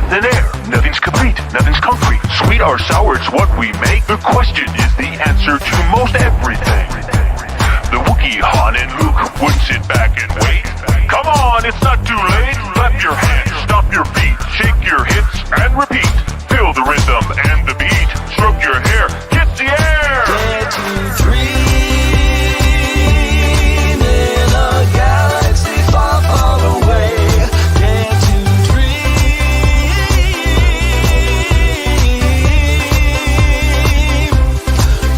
thin air. Nothing's complete, nothing's concrete. Sweet or sour, it's what we make. The question is the answer to most everything. The Wookiee, Han, and Luke would sit back and wait. Come on, it's not too late. Clap your hands, stomp your feet, shake your hips, and repeat. Feel the rhythm and the beat. Stroke your hair, kiss the air. Dare to dream in a galaxy far, far away. Dare to dream.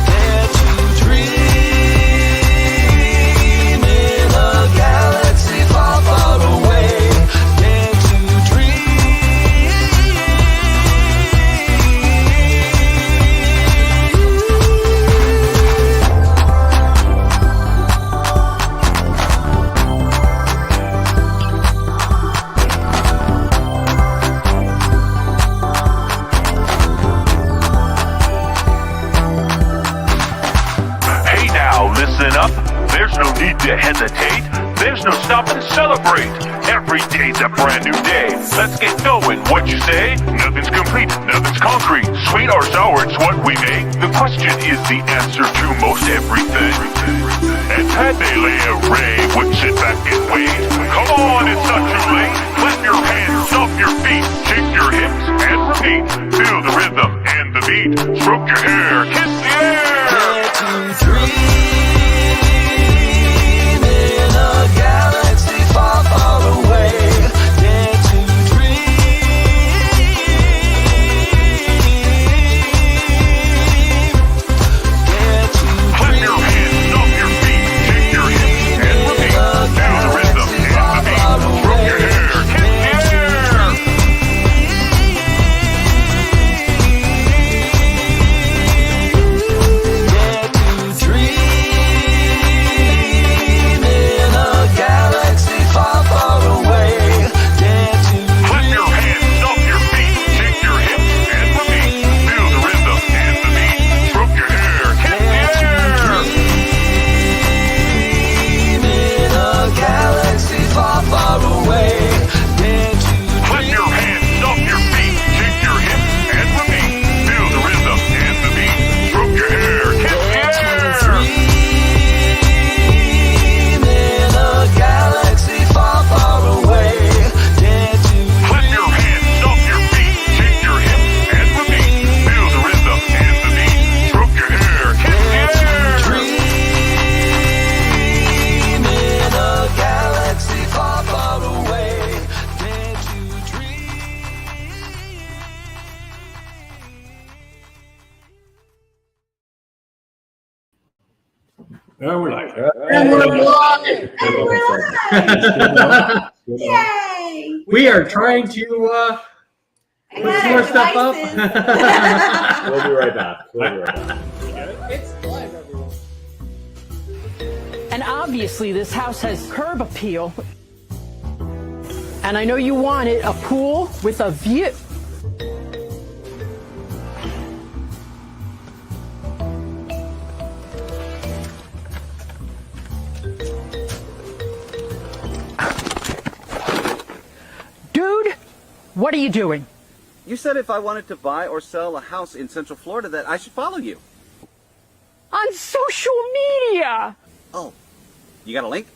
Dare to dream in a galaxy far, far away. Dare to Hey now, listen up. There's no need to hesitate. There's no stop and celebrate. Every day's a brand new day. Let's get going, what you say? Nothing's complete, nothing's concrete. Sweet or sour, it's what we make. The question is the answer to most everything. And Padme Leia Ray would sit back and wait. Come on, it's not too late. Clap your hands, stomp your feet, shake your hips, and repeat. Feel the rhythm and the beat. Stroke your hair, kiss the air. Dare to dream in a galaxy far, far away. Dare to dream. Dare to Clap your hands, stomp your feet, shake your hips, and repeat. Feel the rhythm and the beat. Stroke your hair, kiss the air. Dare to dream in a galaxy far, far away. Dare to Clap your hands, stomp your feet, shake your hips, and repeat. Feel the rhythm and the beat. Stroke your hair, kiss the air. dream in a galaxy far, far away. Dare to Clap your hands, stomp your feet, shake your hips, and repeat. Feel the rhythm and the beat. Stroke your hair, kiss the air. dream in a galaxy far, far away. Dare to Clap your hands, stomp your feet, shake your hips, and repeat. Feel the rhythm and the beat. Stroke your hair, kiss the air. dream in a galaxy far, far away. Dare to dream. And we're live. And we're live! Yay! We are trying to put some more stuff up. We'll be right back. And obviously this house has curb appeal. And I know you wanted a pool with a view. Dude, what are you doing? You said if I wanted to buy or sell a house in Central Florida that I should follow you. On social media. Oh, you got a link?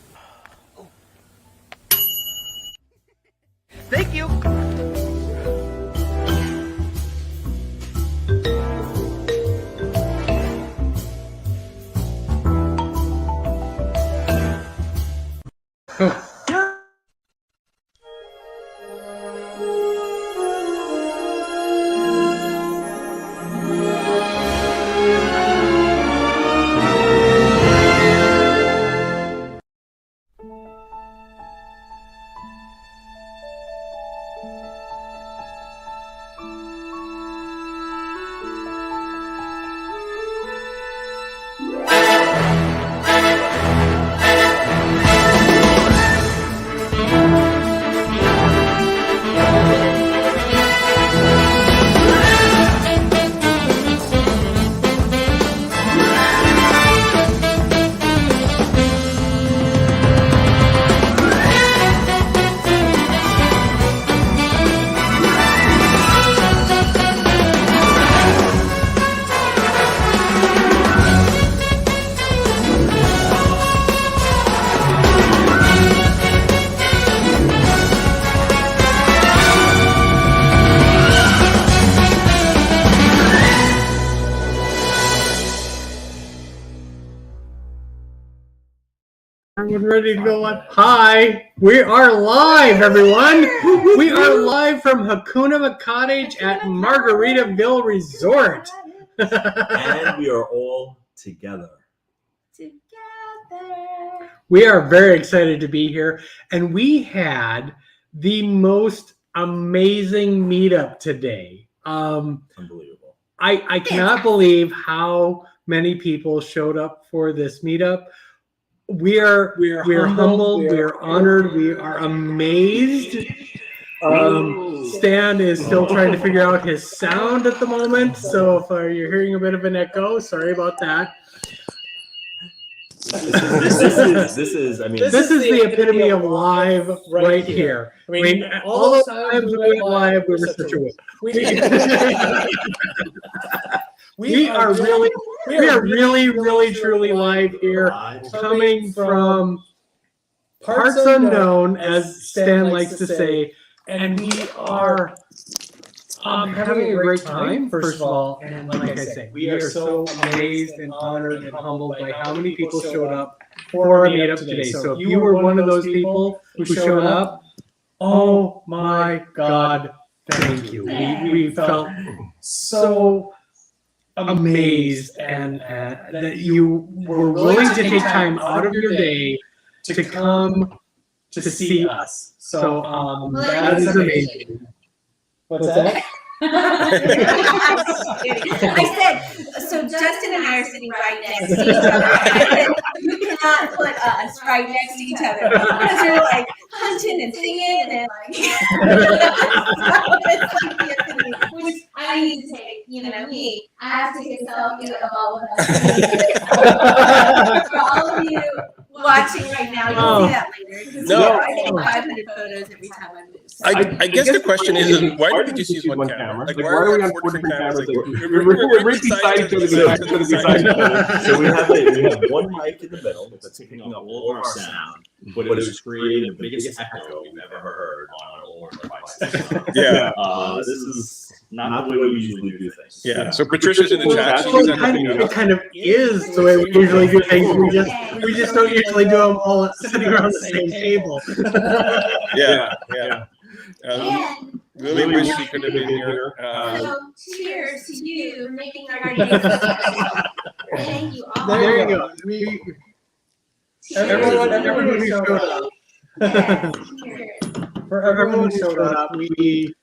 Thank you. Everyone ready to go on? Hi, we are live, everyone. We are live from HAKUNA MCOTTAGE at Margaritavilla Resort. And we are all together. We are very excited to be here, and we had the most amazing meetup today. Unbelievable. I cannot believe how many people showed up for this meetup. We are humbled, we are honored, we are amazed. Stan is still trying to figure out his sound at the moment, so if you're hearing a bit of an echo, sorry about that. This is the epitome of live right here. I mean, all those times we went live, we were such a win. We are really, truly live here, coming from parts unknown, as Stan likes to say, and we are having a great time, first of all, and like I say, we are so amazed and honored and humbled by how many people showed up for our meetup today. So if you were one of those people who showed up, oh my God, thank you. We felt so amazed and that you were willing to take time out of your day to come to see us. So that is amazing. What's that? I said, so Justin and I are sitting right next to each other. You cannot put us right next to each other because we're like hunting and singing and like, it's like the epitome, which I need to take, me. I have to take a selfie of all of us. For all of you watching right now, you'll see that later. No. I take 500 photos every time I move. So. I guess the question is why did we just use one camera? Like, why are we on 4 different cameras? Like, we're right beside each other. So we have one mic in the middle that's picking up all of our sound, but it was creating the biggest echo we've ever heard on all of our devices. Yeah. This is not the way we usually do things. Yeah. So Patricia's in the chat. It kind of is the way we usually do things. We just don't usually do them all sitting around the same table. Yeah. And Really wish she could have been here. so cheers to you making our day special. Thank you all. There you go. Everyone who showed up. For everyone who showed up, we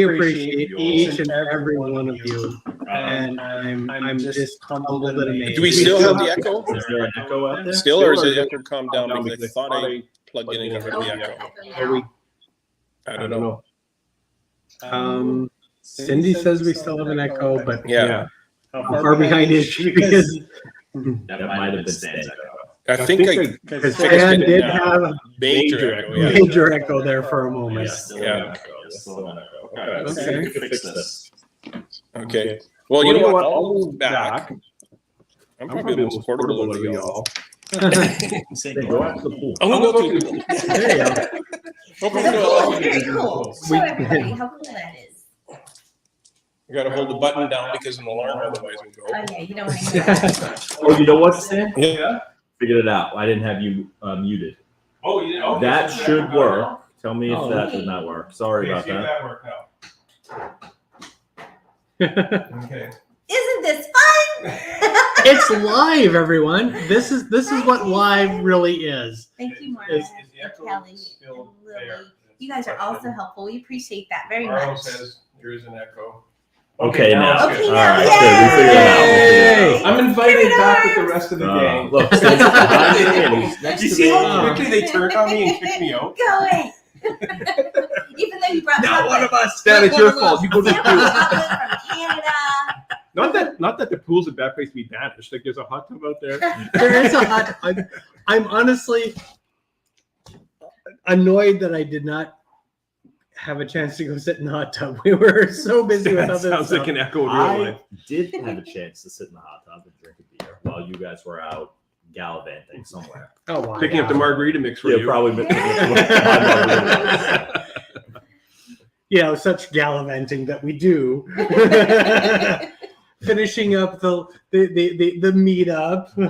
appreciate each and every one of you, and I'm just humbled and amazed. Do we still have the echo? Is there an echo out there? Still, or is the echo calmed down? Because I thought I plugged in and heard the echo. I don't know. Cindy says we still have an echo, but Yeah. how far behind is she? Because That might have been Stan's echo. I think because Stan did have a major echo. Yeah. major echo there for a moment. Yeah. Still an echo. Okay. Let's see if we can fix this. Okay. Well, you know what? I'll move back. I'm probably the most portable of y'all. Say, go out to the pool. I'm gonna go to the There you go. Very cool. Show everybody how cool that is. You gotta hold the button down because an alarm otherwise will go. Oh yeah, you don't want to hear that. Oh, you know what, Stan? Yeah. Figured it out. I didn't have you muted. Oh, you did? Okay. That should work. Tell me if that did not work. Sorry about that. worked out. Okay. Isn't this fun? It's live, everyone. This is what live really is. Thank you, Mark. Is the and echo Kelly, still and Lily. there? You guys are also helpful. We appreciate that very Arlo much. says there is an echo. Okay, now. Okay, All now, right, good. We figured it out. We figured it out. Yay! I'm invited back with the rest of the gang. Look, Stan's behind me and he's next You to see me. how quickly they turned on me and kicked me out? Go away. Even though you brought Not one of us. Stan, it's Not your one of fault. us. You go to the Sam pool. Robin from Canada. Not that the pool's a bad place to be banished. Like there's a hot tub out there. There is a hot. I'm honestly annoyed that I did not have a chance to go sit in the hot tub. We were so busy with That other sounds stuff. like an echo in real I life. did have a chance to sit in the hot tub and drink a beer while you guys were out gallivanting somewhere. Oh wow! Picking up the margarita mix for Yeah, you. probably. Such gallivanting that we do. Finishing up the meetup. You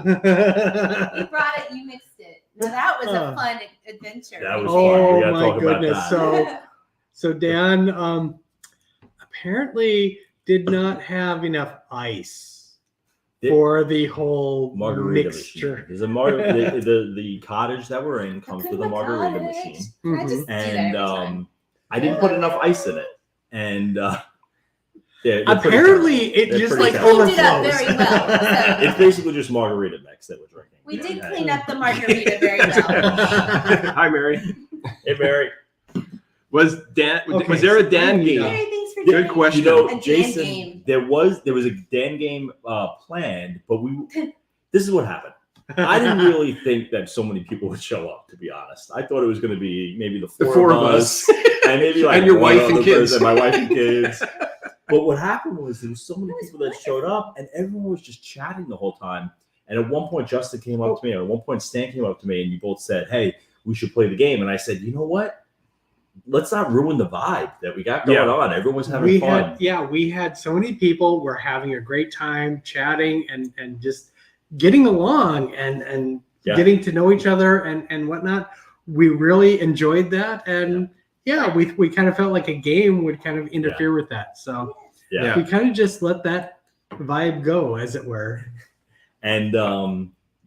brought it, you mixed it. So that was a fun adventure. That was Oh fun. We gotta my talk about goodness! that. So Dan apparently did not have enough ice for the whole margarita mixture. machine. There's a the cottage that we're in comes with a margarita machine, Can I just do that every time? I didn't put enough ice in it, and apparently it just like overflows. It up very well. So. It's basically just margarita mix that we're drinking. We did clean up the margarita very well. Hi, Mary. Hey, Mary. Was there a Dan game? Mary, thanks for Good question. You know, a Jason, Dan game. there was a Dan game planned, but this is what happened. I didn't really think that so many people would show up, to be honest. I thought it was going to be maybe the four of us and maybe like and your wife and other kids. person, my wife and kids. But what happened was there was so many people that showed up, and everyone was just chatting the whole time. And at one point, Justin came up to me, and at one point, Stan came up to me, and you both said, "Hey, we should play the game." And I said, "You know what? Let's not ruin the vibe that we got going on. Everyone's having fun." We had so many people. We're having a great time chatting and just getting along and getting to know each other and whatnot. We really enjoyed that, and we kind of felt like a game would kind of interfere with that. So we kind of just let that vibe go, as it were. And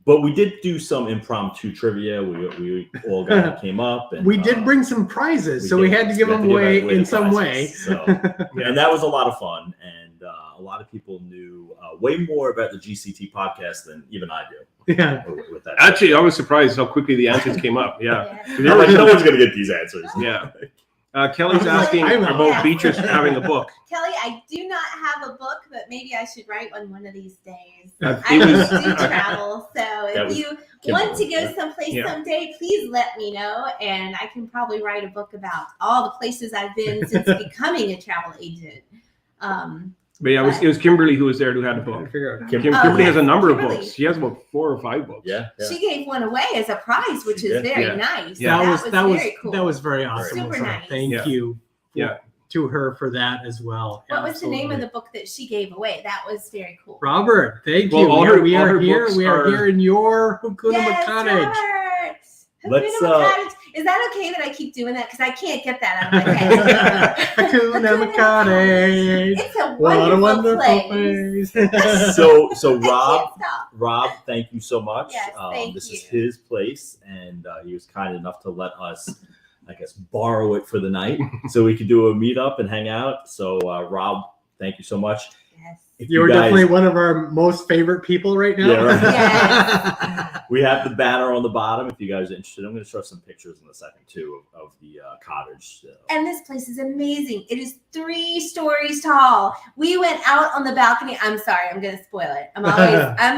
but we did do some impromptu trivia. We all came up, and we did bring some prizes, so we had to give them away in some way. So, and that was a lot of fun, and a lot of people knew way more about the GCT podcast than even I do. Yeah. With that, actually, I was surprised how quickly the answers came up. Yeah, no one's gonna get these answers. Yeah. Kelly's asking about Beatrice having a book. Kelly, I do not have a book, but maybe I should write one of these days. It I was- do travel, so if you want to go someplace someday, please let me know, and I can probably write a book about all the places I've been since becoming a travel agent. But yeah, it was Kimberly who was there who had a book. Kimberly has a number of books. She has about 4 or 5 books. Yeah. She gave one away as a prize, which is very nice. Yeah, that was very cool. That was very awesome. Super nice. Thank you. To her for that as well. What was the name of the book that she gave away? That was very cool. Robert, thank you. We are here in your HAKUNA MCOTTAGE. Let's McCottage. Is that okay that I keep doing that? Because I can't get that out of my head. HAKUNA MCOTTAGE. It's a wonderful place. So Rob, thank you so much. Yes, this is his place, and he was kind enough to let us, I guess, borrow it for the night so we could do a meetup and hang out. So Rob, thank you so much. Yes. You're definitely one of our most favorite people right now. Yeah, right. Yes. We have the banner on the bottom if you guys are interested. I'm going to show some pictures in a second too of the cottage. And this place is amazing. It is 3 stories tall. We went out on the balcony. I'm sorry, I'm going to spoil it. I'm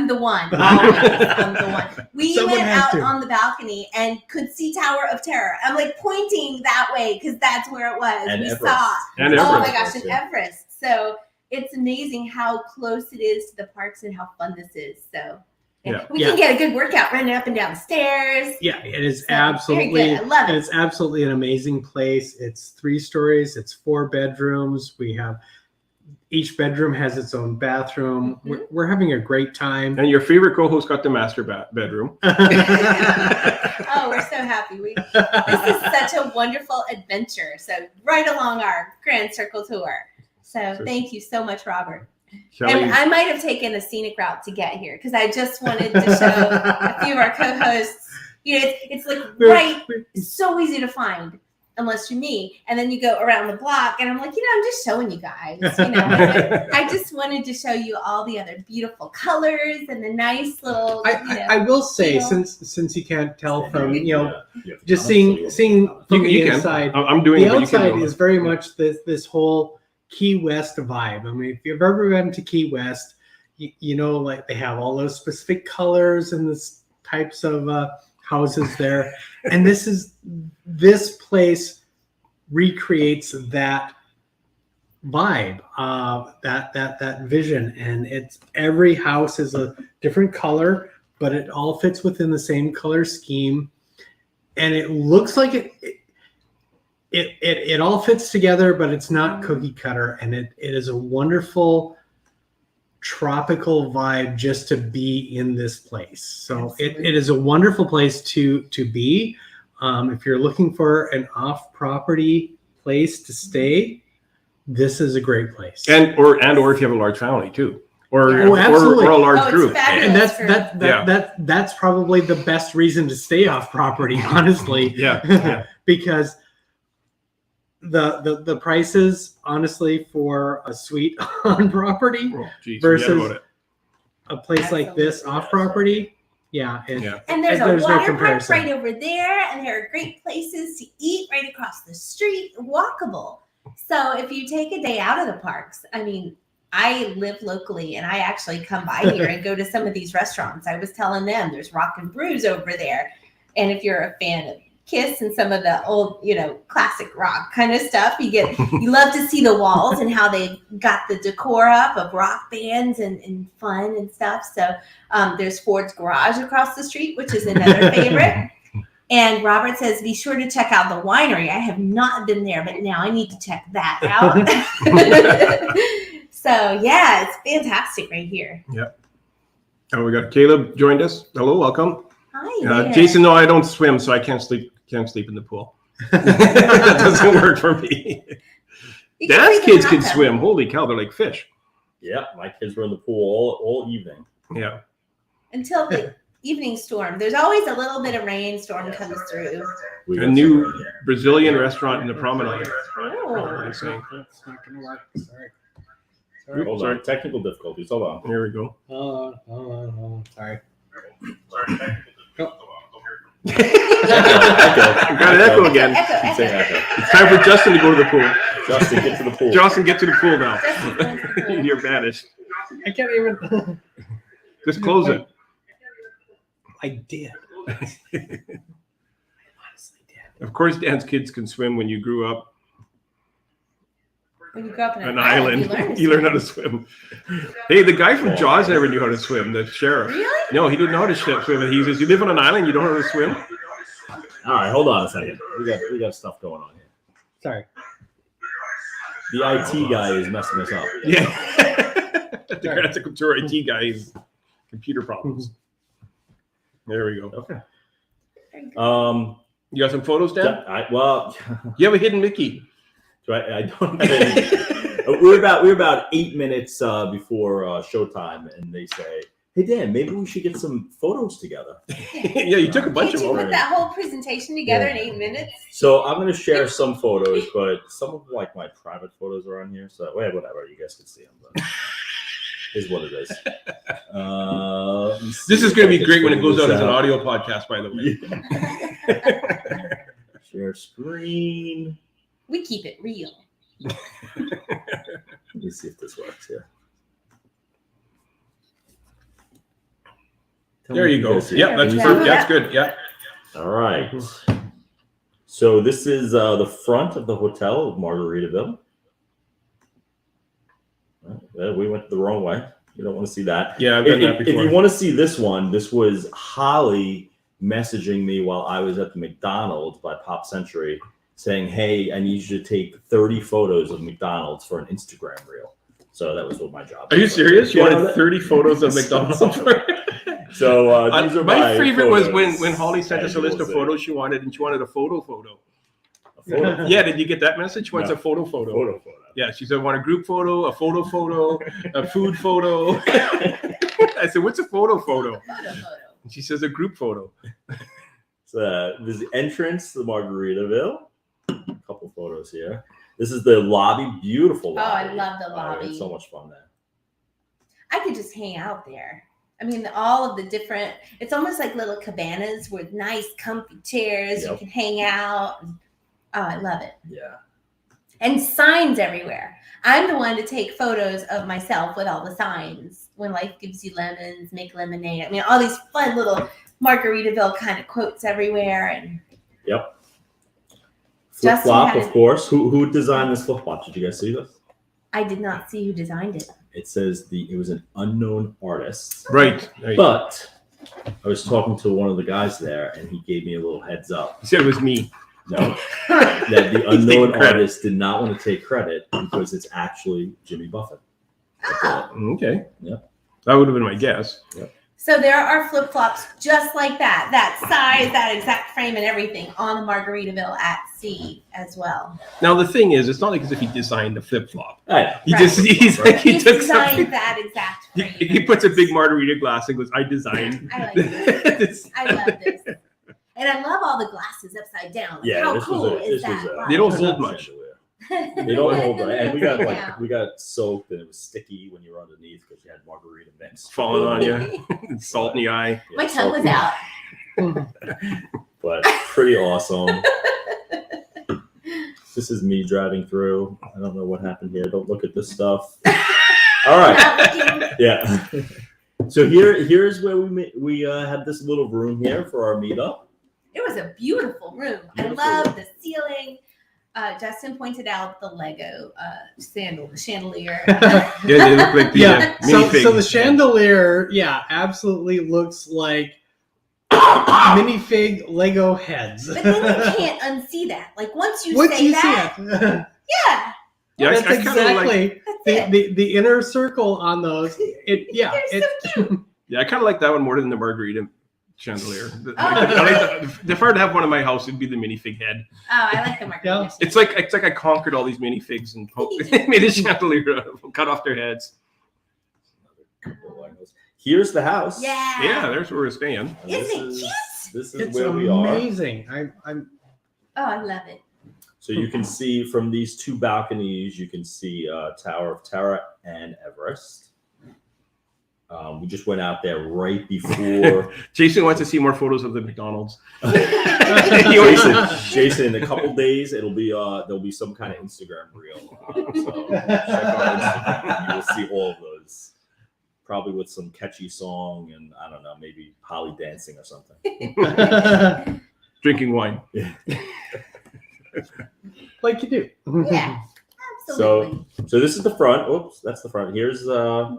the one. I'm the one. We went out on the balcony and could see Tower of Terror. I'm like pointing that way because that's where it was. And we Everest. saw. And Everest. Oh my gosh, and Everest. So it's amazing how close it is to the parks and how fun this is. So we can get a good workout running up and down the stairs. Yeah, it is absolutely. I love it. It's absolutely an amazing place. It's 3 stories. It's 4 bedrooms. We have each bedroom has its own bathroom. We're having a great time. And your favorite co-host got the master bedroom. Oh, we're so happy. This is such a wonderful adventure. So right along our Grand Circle tour. So thank you so much, Robert. And I might have taken a scenic route to get here because I just wanted to show a few of our co-hosts. You know, it's like it's so easy to find unless you're me. And then you go around the block, and I'm like, I'm just showing you guys. I just wanted to show you all the other beautiful colors and the nice little. I will say, since you can't tell from just seeing from the inside, I'm doing the outside is very much this whole Key West vibe. I mean, if you've ever been to Key West, like they have all those specific colors and this types of houses there, and this place recreates that vibe, that vision, and it's every house is a different color, but it all fits within the same color scheme, and it looks like it all fits together, but it's not cookie cutter, and it is a wonderful tropical vibe just to be in this place. So it is a wonderful place to be. If you're looking for an off-property place to stay, this is a great place. And or if you have a large family too, or absolutely. or a large group. And that's probably the best reason to stay off property, honestly. Yeah. Because the prices, honestly, for a suite on property versus a place like this off property. And there's a water park right over there, and there are great places to eat right across the street, walkable. So if you take a day out of the parks, I mean, I live locally, and I actually come by here and go to some of these restaurants. I was telling them there's Rock and Brews over there, and if you're a fan of Kiss and some of the old, classic rock kind of stuff, you love to see the walls and how they got the decor up of rock bands and fun and stuff. So there's Ford's Garage across the street, which is another favorite. And Robert says, be sure to check out the winery. I have not been there, but now I need to check that out. So yeah, it's fantastic right here. Yeah. And we got Caleb joined us. Hello, welcome. Hi. Jason, no, I don't swim, so I can't sleep in the pool. That doesn't work for me. Dad's kids can swim. Holy cow, they're like fish. Yeah, my kids were in the pool all evening. Yeah. Until the evening storm. There's always a little bit of rainstorm comes through. A new Brazilian restaurant in the promenade. Oh. That's not gonna work. Sorry. Hold on. Technical difficulties. Hold on. Here we go. Hold on. Sorry. Got an echo again. Echo. It's time for Justin to go to the pool. Justin, get to the pool. Justin, get to the pool now. You're banished. I can't even. Just close it. I did. I honestly did. Of course, Dan's kids can swim when you grew up. When you go up on an island, you learn how to swim. Hey, the guy from Jaws never knew how to swim, the sheriff. Really? No, he didn't know how to swim. And he says, you live on an island, you don't know how to swim? All right, hold on a second. We got stuff going on here. Sorry. The IT guy is messing us up. Yeah. The Grand Secretary IT guy is computer problems. There we go. Okay. You got some photos, Dan? You have a hidden Mickey. I don't have any. We're about 8 minutes before showtime, and they say, "Hey Dan, maybe we should get some photos together." Yeah, you took a bunch of them. Did you put that whole presentation together in 8 minutes? So I'm going to share some photos, but some of my private photos are on here. So whatever, you guys can see them. But is what it is. This is going to be great when it goes out as an audio podcast, by the way. Yeah. Share screen. We keep it real. Let me see if this works here. There you go. Yeah, that's perfect. That's good. Yeah. All right. So this is the front of the hotel of Margaritaville. We went the wrong way. You don't want to see that. Yeah, I've done that before. If you want to see this one, this was Holly messaging me while I was at the McDonald's by Pop Century saying, hey, I need you to take 30 photos of McDonald's for an Instagram reel. So that was what my job was. Are you serious? You wanted 30 photos of McDonald's? So these are my favorite was when Holly sent us a list of photos she wanted, and she wanted a photo. Yeah, did you get that message? She wants a photo. Yeah, she said, I want a group photo, a photo, a food photo. I said, what's a photo? And she says, a group photo. So this is the entrance to the Margaritaville. A couple photos here. This is the lobby, beautiful lobby. Oh, I love the lobby. It's so much fun there. I could just hang out there. I mean, all of the different, it's almost like little cabanas with nice, comfy chairs. Yep. You can hang out. Oh, I love it. Yeah. And signs everywhere. I'm the one to take photos of myself with all the signs. When life gives you lemons, make lemonade. I mean, all these fun little Margaritaville kind of quotes everywhere. And yep. Flip flop, of course. Who designed this flip flop? Did you guys see this? I did not see who designed it. It says it was an unknown artist. Right. But I was talking to one of the guys there, and he gave me a little heads up. He said it was me. No, that the unknown artist did not want to take credit because it's actually Jimmy Buffett. Okay. Yeah. That would have been my guess. Yeah. So there are flip-flops just like that size, that exact frame and everything on the Margaritaville at sea as well. Now the thing is, it's not like as if he designed a flip flop. He Right. just he's like he He's took designed something. that exact frame. He puts a big margarita glass and goes, "I designed." I like this. I love this. And I love all the glasses upside down. Like, how cool is that? They don't hold much. They don't hold that. And we got Yeah. we got soaked and it was sticky when you were underneath because you had margarita mix Falling on you, salt in the eye. My tongue was out. But pretty awesome. This is me driving through. I don't know what happened here. Don't look at this stuff. All right. Yeah. So here's where we had this little room here for our meetup. It was a beautiful room. Beautiful I love room. the ceiling. Justin pointed out the Lego chandelier. Yeah, they look like the minifig. So the chandelier, absolutely looks like minifig Lego heads. But then you can't unsee that. Like once you Once say you that, see it. yeah. Yeah, That's I kinda exactly That's it. the inner circle on those. They're so cute. Yeah, I kind of like that one more than the margarita chandelier. Oh, I like if I were to have one in my house, it'd be the minifig head. Oh, I like the margarita. It's like I conquered all these minifigs and made a chandelier, cut off their heads. Here's the house. Yeah. Yeah, there's where we're staying. Isn't it cute? This is It's where we are. amazing. I'm Oh, I love it. So you can see from these two balconies, you can see Tower of Terror and Everest. We just went out there right before. Jason wants to see more photos of the McDonald's. Jason, in a couple days, it'll be there'll be some kind of Instagram reel. So check our Instagram. You will see all of those. Probably with some catchy song and I don't know, maybe Holly dancing or something. Drinking wine. like you do. Yeah. Absolutely. So this is the front. Oops, that's the front. Here's the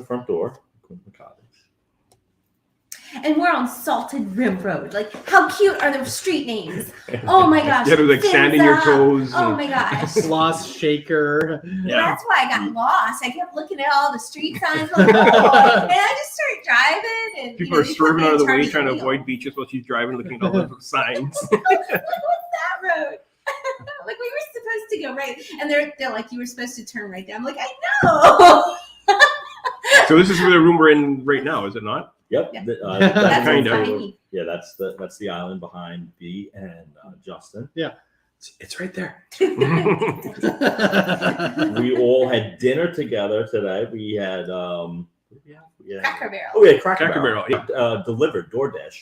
front door. McCottage. And we're on Salted Rim Road. Like, how cute are the street names? Oh my gosh. Yeah, they're like sand in your toes. Oh my gosh. Sloth shaker. That's why I got lost. I kept looking at all the street signs. Like, oh, and I just started driving. And People are they put swerving me out in of the charge way trying to wheel. avoid beaches while she's driving, looking at all the signs. Like, what's that road? Like, we were supposed to go right. And they're like, you were supposed to turn right there. I'm like, I know. So this is the room we're in right now, is it not? Yep. Yeah. That's Kind of. funny. Yeah, that's the island behind B and Justin. Yeah. It's right there. We all had dinner together today. We had Cracker Barrel. Oh, we had Cracker Cracker Barrel. Barrel, Delivered DoorDash.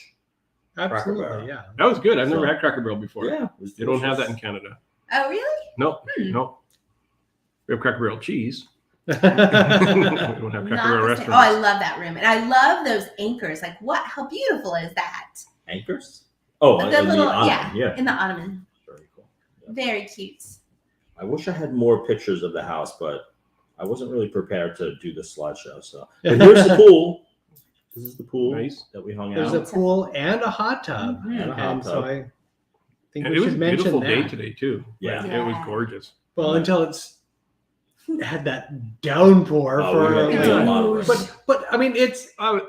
Absolutely, yeah. That was good. I've never So- had Cracker Barrel before. Yeah, it was They don't have that delicious. in Canada. Oh, really? No, no. We have Cracker Barrel cheese. We don't have Cracker Not Barrel the same. Oh, I restaurants. love that room. And I love those anchors. Like, what? How beautiful is that? Anchors? Oh, The in the little, island, yeah. in the ottoman. Very cool. Very cute. I wish I had more pictures of the house, but I wasn't really prepared to do the slideshow. So, but here's the pool. This is the pool Nice. that we hung There's out. a pool and a hot tub. Mhm. And a hot So tub. I think And we it was a should mention beautiful that. day today too. Yeah. Like, it was gorgeous. Well, until it's had that downpour Oh, for we a had a lot of rain. but I mean it's I was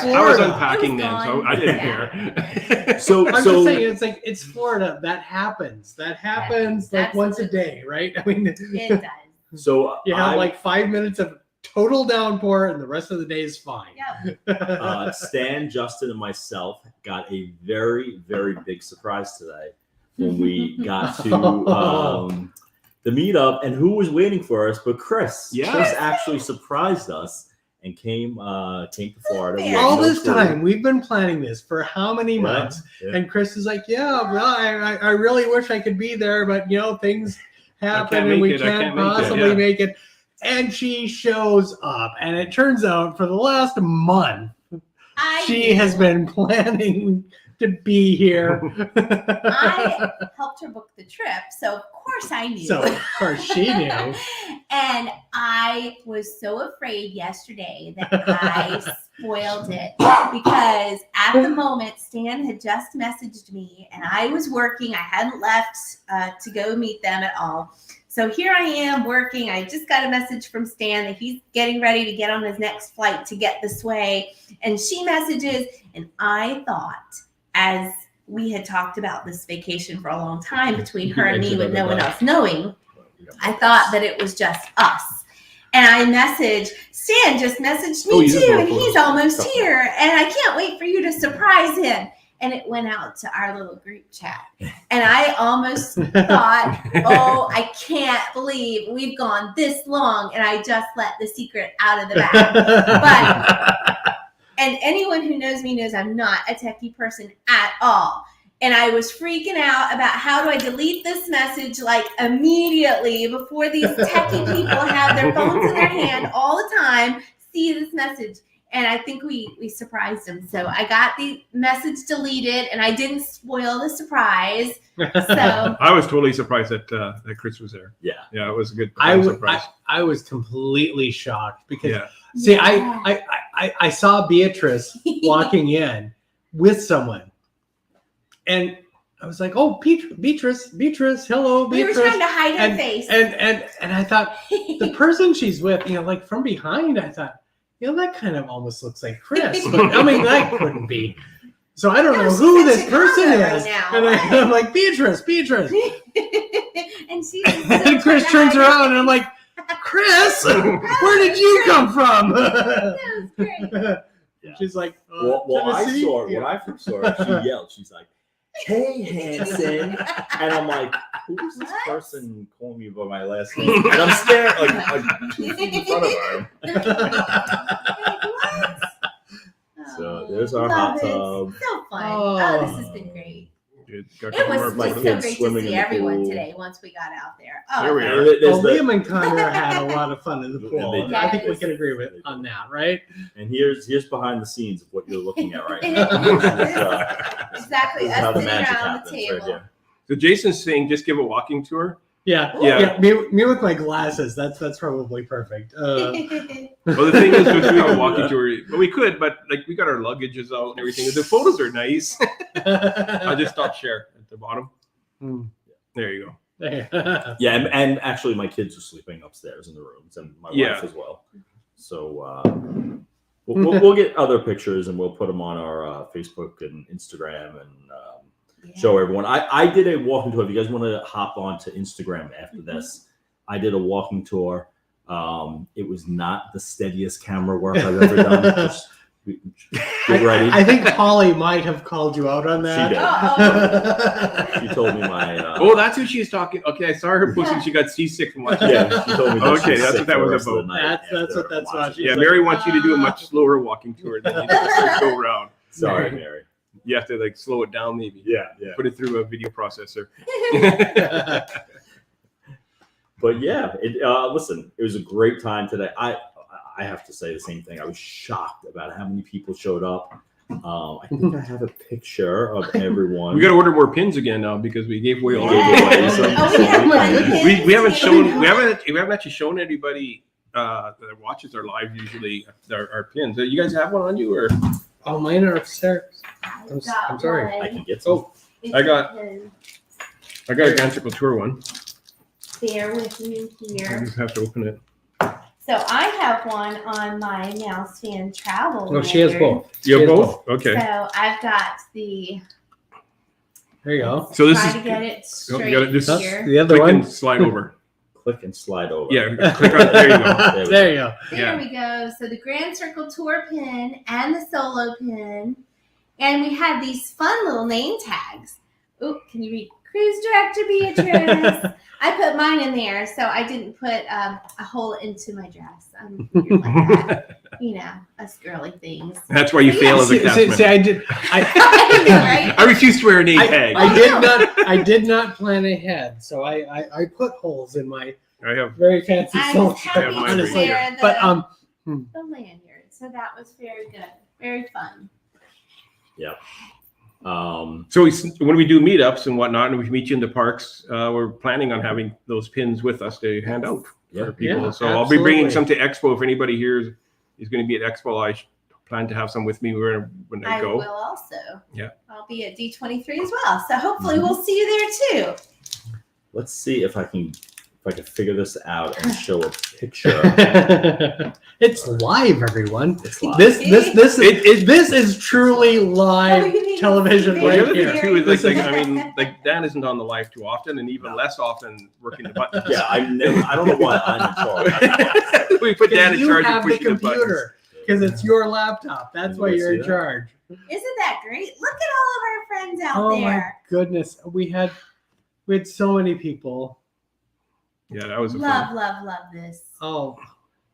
Florida. unpacking It was then, so gone. I didn't Yeah. care. So, I'm so just saying it's like it's Florida. That happens. That happens like once a Absolutely. day, right? I mean It does. so you have I- like 5 minutes of total downpour and the rest of the day is fine. Yep. Stan, Justin, and myself got a very, very big surprise today when we got to the meetup. And who was waiting for us but Chris? Yeah. Chris actually surprised us and came to Florida. We had All no this clue. time we've been planning this for how many Yeah, months? yeah. And Chris is like, yeah, well, I really wish I could be there, but things happen and we make it. I can't can't make it, possibly yeah. make it. And she shows up, and it turns out for the last month she has been planning to be here. I helped her book the trip, so of course I knew. So of course she knew. And I was so afraid yesterday that I spoiled it because at the moment Stan had just messaged me and I was working. I hadn't left to go meet them at all. So here I am working. I just got a message from Stan that he's getting ready to get on his next flight to get this way. And she messages, and I thought, as we had talked about this vacation for a long time between her and me with no one else knowing, I thought that it was just us. And I messaged, Stan just messaged me too, and he's almost here. And I can't wait for you to surprise him. And it went out to our little group chat. And I almost thought, oh, I can't believe we've gone this long and I just let the secret out of the bag. But, and anyone who knows me knows I'm not a techie person at all. And I was freaking out about how do I delete this message like immediately before these techie people have their phones in their hand all the time, see this message. And I think we surprised him. So I got the message deleted, and I didn't spoil the surprise. So I was totally surprised that Chris was there. Yeah, it was a good surprise. I was completely shocked because I saw Beatrice walking in with someone, and I was like, "Oh, Beatrice, hello, Beatrice." We were trying to hide her face, and I thought the person she's with, like from behind, I thought, that kind of almost looks like Chris, but I mean, that couldn't be. So I don't know who this person is. Right, and I'm like, Beatrice. And Chris turns around and I'm like, Chris, where did you come from? That was great. She's like, when I first saw her, she yelled. She's like, "Hey, Hanson," and I'm like, "Who's this person calling me by my last name?" And I'm staring like 2 feet in front of her. So there's our hot tub. So fun. Oh, this has been great. It was just so great to see everyone today once we got out there. Oh, there we are. Liam and Connor had a lot of fun in the pool. I think we can agree on that, right? And here's behind the scenes of what you're looking at right now. Exactly. Us sitting around the table. Right. So Jason's saying just give a walking tour. Yeah. Me with my glasses. That's probably perfect. Well, the thing is, we're doing a walking tour, but we could, but like we got our luggages out and everything. The photos are nice. I'll just stop share at the bottom. There you go. Yeah, and actually, my kids are sleeping upstairs in the rooms, and my wife as well. So we'll get other pictures, and we'll put them on our Facebook and Instagram and. Show everyone. I did a walking tour. If you guys want to hop on to Instagram after this, I did a walking tour. It was not the steadiest camera work I've ever done. Just get ready. I think Holly might have called you out on that. She did. She told me my. That's who she's talking. Okay, I saw her posting. She got seasick from watching. Yeah, she told me. Okay, that's what that was about. That's what. Yeah, Mary wants you to do a much slower walking tour than you just go around. Sorry, Mary. You have to like slow it down, maybe. Yeah. Put it through a video processor. But yeah, listen, it was a great time today. I have to say the same thing. I was shocked about how many people showed up. I think I have a picture of everyone. We got to order more pins again now because we gave away all. We haven't actually shown anybody that watches our live usually our pins. You guys have one on you or? Oh, mine are upstairs. I'm sorry. I can get some. I got a Grand Circle Tour one. Bear with me here. I just have to open it. So I have one on my Mouse Fan Travel. Oh, she has both. You have both? Okay. So I've got the. There you go. So this try is. to get it straight You got to just here. The other click one. and slide over. Click and slide over. Yeah, click on. There you go. There you go. There we go. So the Grand Circle Tour pin and the solo pin. And we had these fun little name tags. Oh, can you read? Cruise Director Beatrice. I put mine in there, so I didn't put a hole into my dress. I'm weird like that. Us girly things. That's why you fail as a cast member. See, I did. I refuse to wear a name tag. I did not plan ahead, so I put holes in my very fancy solo shirt, honestly. But the lanyard. So that was very good, very fun. Yeah. So when we do meetups and whatnot, and we meet you in the parks, we're planning on having those pins with us to hand out for people. So absolutely. I'll be bringing some to Expo. If anybody here is going to be at Expo, I plan to have some with me when I go. I will also. Yeah. I'll be at D23 as well. So hopefully we'll see you there too. Let's see if I can if I could figure this out and show a picture. It's live, everyone. It's live. This is truly live television Well, the right other here. thing too is like Dan isn't on the live too often, and even less often working the buttons. Yeah, I don't know why I'm in charge. We put Dan in You charge of have the pushing the buttons. computer because it's your laptop. That's why you're in charge. Isn't that great? Look at all of our friends out Oh my there. goodness, we had so many people. Yeah, that was a Love, fun. love this. Oh,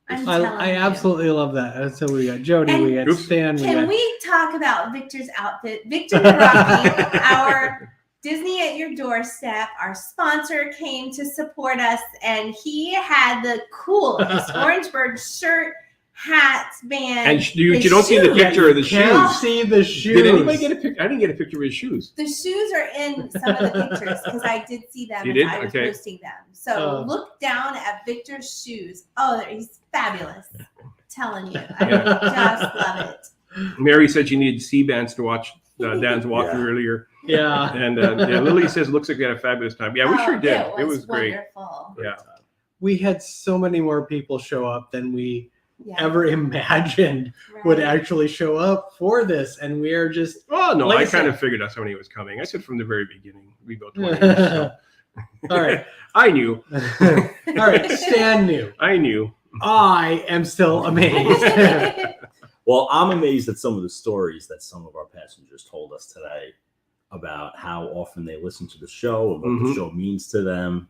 I'm telling I you. absolutely love that. And so we got Jody, And we got Stan, Can we talk about Victor's outfit? Victor Naraki, our Disney at Your Doorstep, our sponsor, came to support us, and he had the coolest Orangeburg shirt, hats, band. And you don't see the picture of the Can't shoes. see the shoes. Did anybody get a picture? I didn't get a picture of his shoes. The shoes are in some of the pictures because I did see them You as did? I was Okay. posting them. So look down at Victor's shoes. Oh, he's fabulous. I'm telling you. I just love it. Mary said she needed C-bands to watch Dan's walkthrough earlier. Yeah. And Lily says, looks like we had a fabulous time. Yeah, we sure did. It was great. wonderful. Yeah. We had so many more people show up than we Yeah. ever imagined would Right. actually show up for this, and we are just Oh, no, Like I I kind said- of figured out how many was coming. I said from the very beginning. We go 20 years. So. all right. I knew. All right, Stan knew. I knew. I am still amazed. Well, I'm amazed at some of the stories that some of our passengers told us today about how often they listen to the show and what the show means to them.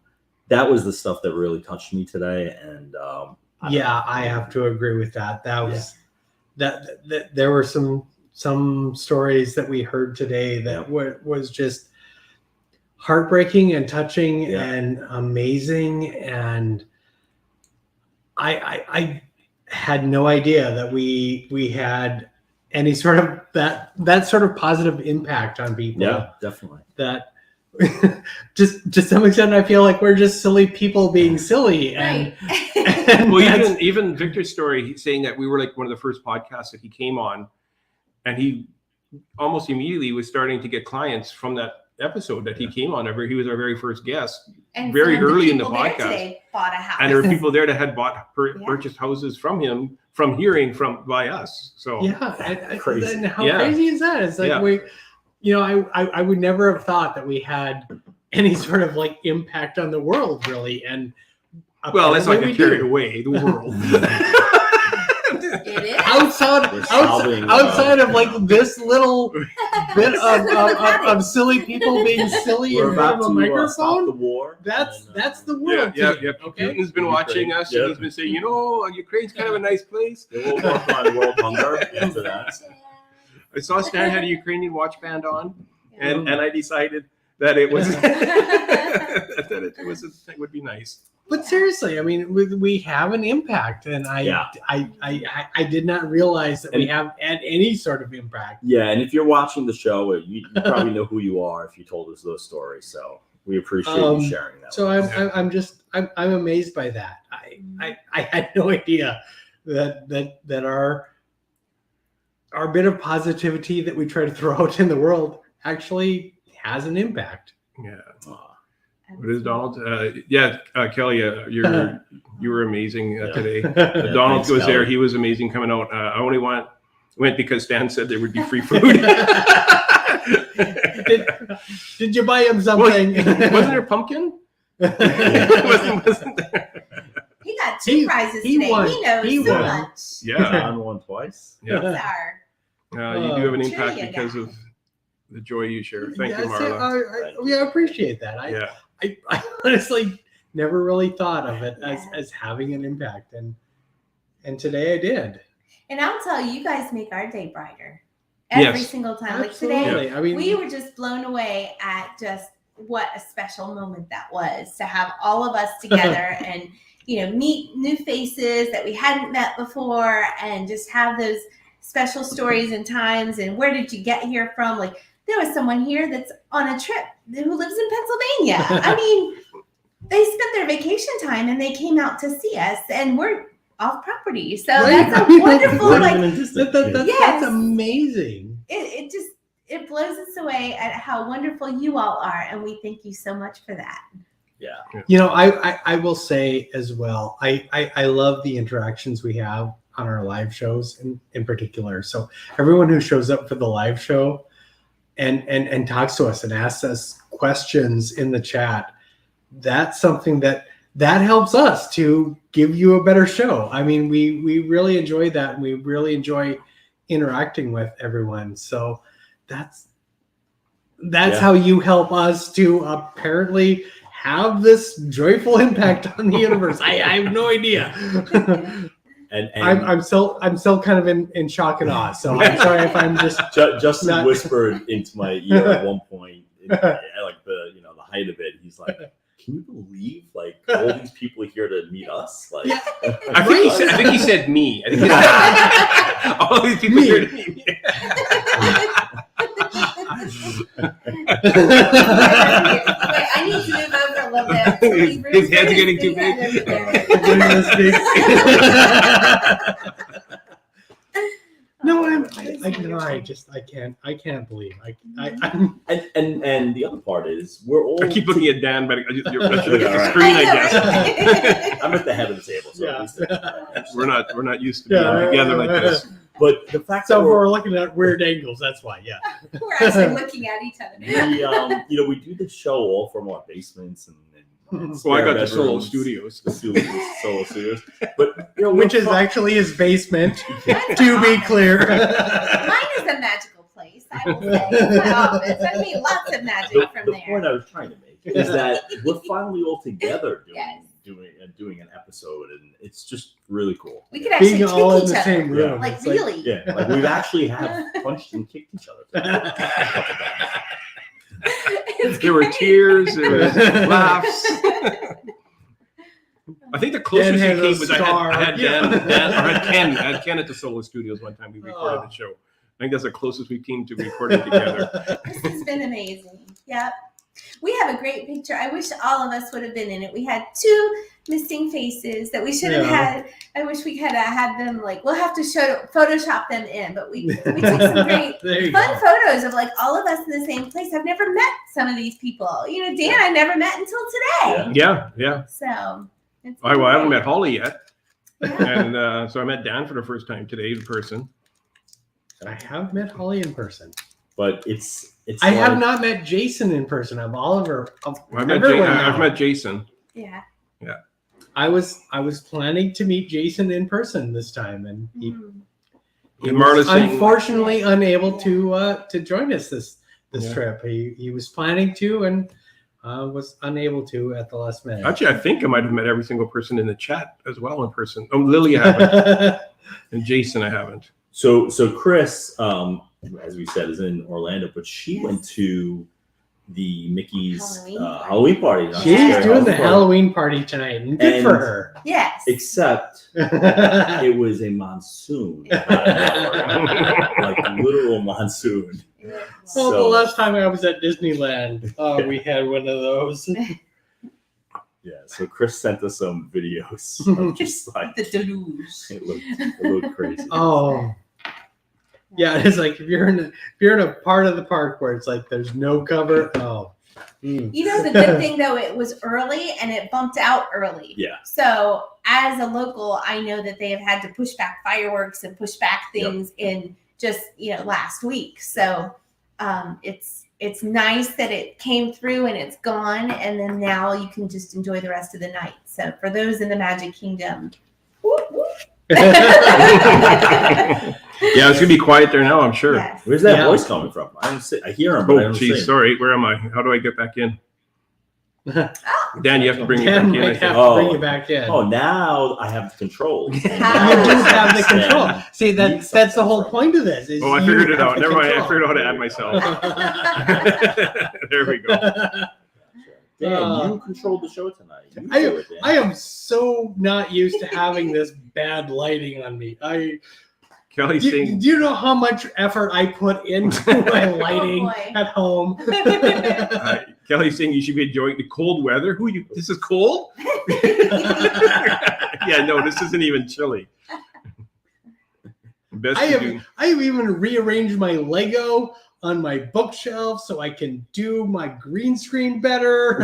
That was the stuff that really touched me today, and Yeah, I have to agree with that. That was that there were some stories that we heard today that was just heartbreaking and touching and amazing, and I had no idea that we had any sort of that sort of positive impact on people. yeah, definitely. That just to some extent, I feel like we're just silly people being silly, and, Right. and Well, that's- even Victor's story, he's saying that we were like one of the first podcasts that he came on, and he almost immediately was starting to get clients from that episode that he came on. He was our very first guest, And very some of early in the people there podcast. today bought a house. And there were people there that had purchased houses from him, from hearing by us. So yeah, Crazy. and how Yeah. crazy is that? It's like Yeah. I would never have thought that we had any sort of like impact on the world, really. And well, let's not apparently get we carried do. away. The world. It is. outside of like this little bit of silly people being silly We're in front about of a to stop the microphone. war. That's the Yeah, world. yeah, today, yeah. Okay. Putin's been watching us, and he's been saying, Ukraine's kind of a nice place. We'll work on world hunger into that. I saw Stan had a Ukrainian watch band on, and I decided that it was it would be nice. But seriously, I mean, we have an impact, and I did not realize that we have had any sort of impact. Yeah, and if you're watching the show, you probably know who you are if you told us those stories. So we appreciate you sharing that. So I'm amazed by that. I had no idea that our bit of positivity that we try to throw out in the world actually has an impact. Yeah. What is Donald? Kelly, you were amazing today. Donald was there. He was amazing coming out. I only went because Stan said there would be free food. Did you buy him something? Wasn't there pumpkin? wasn't there? He got two prizes he today. won. He knows He so won. much. Yeah. John won twice. Yeah. He's our You do have an impact trivia because guy. of the joy you share. Thank you, Yes, Marla. I appreciate that. Yeah. I honestly never really thought of it as having an impact, and today I did. And I'll tell you, you guys make our day brighter every Yes. single time. Absolutely. Like today, I mean, we were just blown away at just what a special moment that was to have all of us together and meet new faces that we hadn't met before, and just have those special stories and times. And where did you get here from? Like, there was someone here that's on a trip who lives in Pennsylvania. I mean, they spent their vacation time and they came out to see us, and we're off property. So Right. that's a wonderful, that's amazing. It blows us away at how wonderful you all are, and we thank you so much for that. You know, I will say as well, I love the interactions we have on our live shows in particular. So everyone who shows up for the live show and talks to us and asks us questions in the chat, that's something that helps us to give you a better show. I mean, we really enjoy that, and we really enjoy interacting with everyone. So that's how you help us to apparently have this joyful impact on the universe. I have no idea. And I'm still kind of in shock and awe. So I'm sorry if I'm just Justin whispered into my ear at one point, like the height of it. He's like, "Can you believe like all these people are here to meet us?" Like, I think he said me. I think he said, all these people here to meet me. Wait, I need to move over a little bit. His head's getting too big. No, I can't believe I'm and the other part is we're all. I keep looking at Dan, but you're looking at the screen, I guess. I'm at the head of the table, so at least we're not used to being together like this. But the fact so that we're looking at weird angles, that's why. Yeah, we're actually looking at each other. We do the show all from our basements and well, I got the solo studios. Solo studios. But which is actually his basement, to be clear. Mine is a magical place, I will say. It's my office. I mean, lots of magic from there. The point I was trying to make is that we're finally all together doing an episode, and it's just really cool. We could actually being kick all in each the other. same room. Like really. Like we've actually have punched and kicked each other. There were tears, there was laughs. I think the closest we came was I had Ken at the Solo Studios one time. We recorded the show. I think that's the closest we came to recording together. This has been amazing. Yep. We have a great picture. I wish all of us would have been in it. We had 2 missing faces that we should have had. I wish we could have had them. Like, we'll have to Photoshop them in. But we took some great fun photos of like all of us in the same place. I've never met some of these people. Dan, I never met until today. Yeah. So. I haven't met Holly yet, and so I met Dan for the first time today in person. I have met Holly in person, but it's. I have not met Jason in person. I've met Jason. Yeah. I was planning to meet Jason in person this time, and he was unfortunately unable to join us this trip. He was planning to and was unable to at the last minute. Actually, I think I might have met every single person in the chat as well in person. Oh, Lily, I haven't, and Jason, I haven't. So Chris, as we said, is in Orlando, but she went to the Mickey's Halloween party. She's doing the Halloween party tonight, and good for her. Yes. Except it was a monsoon, like literal monsoon. Well, the last time I was at Disneyland, we had one of those. Yeah, so Chris sent us some videos of just like the deluge. It looked crazy. Oh. Yeah, it's like if you're in a part of the park where it's like there's no cover. Oh. The good thing though, it was early and it bumped out early. Yeah. So as a local, I know that they have had to push back fireworks and push back things in just last week. So it's nice that it came through and it's gone, and then now you can just enjoy the rest of the night. So for those in the Magic Kingdom. Whoop, whoop. Yeah, it's gonna be quiet there now, I'm sure. Yes. Where's that voice coming from? I hear him. Oh, geez, sorry. Where am I? How do I get back in? Dan, you have to bring me back in. Bring you back in. Oh, now I have the control. You do have the control. See, that's the whole point of this. I figured it out. Never mind. I figured out how to add myself. There we go. Dan, you controlled the show tonight. I am so not used to having this bad lighting on me. Kelly's saying, do you know how much effort I put into my lighting at home? Kelly's saying you should be enjoying the cold weather. This is cold? Yeah, no, this isn't even chilly. I have even rearranged my Lego on my bookshelf so I can do my green screen better.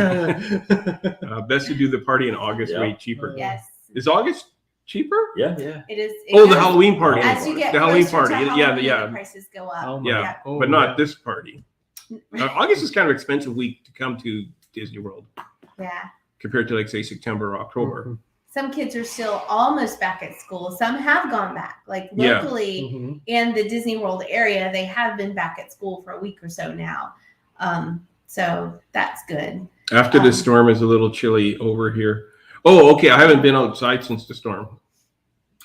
Best to do the party in August, way cheaper. Yes. Is August cheaper? Yeah. It is. The Halloween party. As you get the Halloween closer party. to Yeah, Halloween, yeah. the prices go up. Oh my Yeah, God. Oh, but not yeah. this party. August is kind of expensive week to come to Disney World Yeah. compared to like say September or October. Some kids are still almost back at school. Some have gone back. Like Yeah. locally in the Disney World area, they have been back at school for a week or so now. So that's good. After the storm is a little chilly over here. Oh, okay. I haven't been outside since the storm.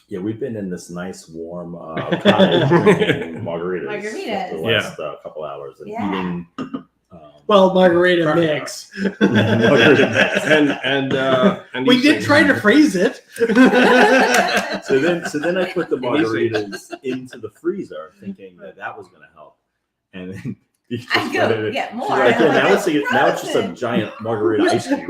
Yeah, we've been in this nice warm cottage drinking margaritas for the last couple hours and eating. Well, margarita mix. and we did try to phrase it. so then I put the margaritas into the freezer, thinking that was going to help, and then I go get more. Like, now it's just a giant margarita ice cube.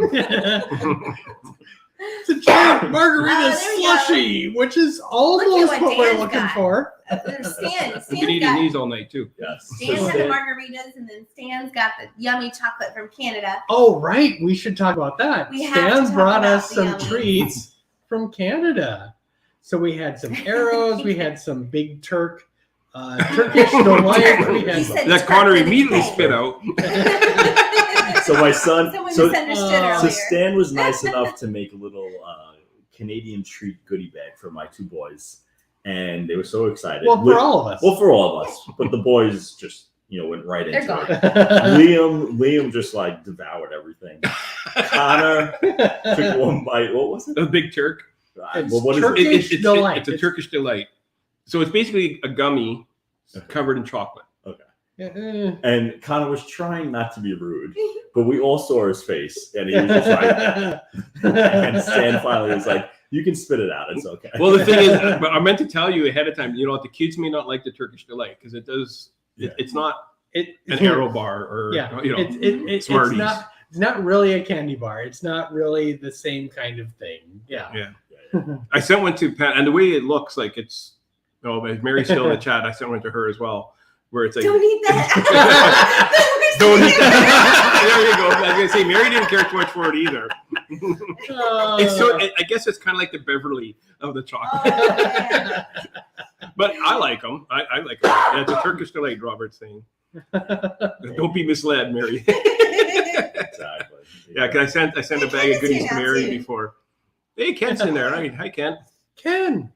It's a giant margarita slushy, which is almost what we're looking for. Stan's been eating these all night too. Yes. Stan's got the margaritas, and then Stan's got the yummy chocolate from Canada. Oh, right. We should talk about that. Stan brought us some treats from Canada. So we had some arrows. We had some Big Turkish delight. We had that Connor immediately spit out. So my son, so earlier. Stan was nice enough to make a little Canadian treat goodie bag for my two boys, and they were so excited. Well, for all of us. Well, for all of us, but the boys just went right into gone. it. Liam just like devoured everything. Connor took one bite. What was it? A Big Turk. What is it? It's a Turkish delight. So it's basically a gummy covered in chocolate. Okay. And Connor was trying not to be rude, but we all saw his face, and he was just like, and Stan finally was like, "You can spit it out. It's okay." Well, the thing is, but I meant to tell you ahead of time. The kids may not like the Turkish delight because it does. It's not an Aero bar or it's Smarties. It's not really a candy bar. It's not really the same kind of thing. Yeah. I sent one to Pat, and the way it looks like it's. Oh, but Mary's still in the chat. I sent one to her as well, where it's like, don't eat that. Don't eat that. There you go. I was gonna say Mary didn't care too much for it either. It's so. I guess it's kind of like the Beverly of the chocolate. But I like them. I like them. Yeah, it's a Turkish delight, Robert's saying. Don't be misled, Mary. Exactly. Yeah, because I sent a bag of goodies to Mary before. Hey, Kent's in there. Hi, Kent. Ken.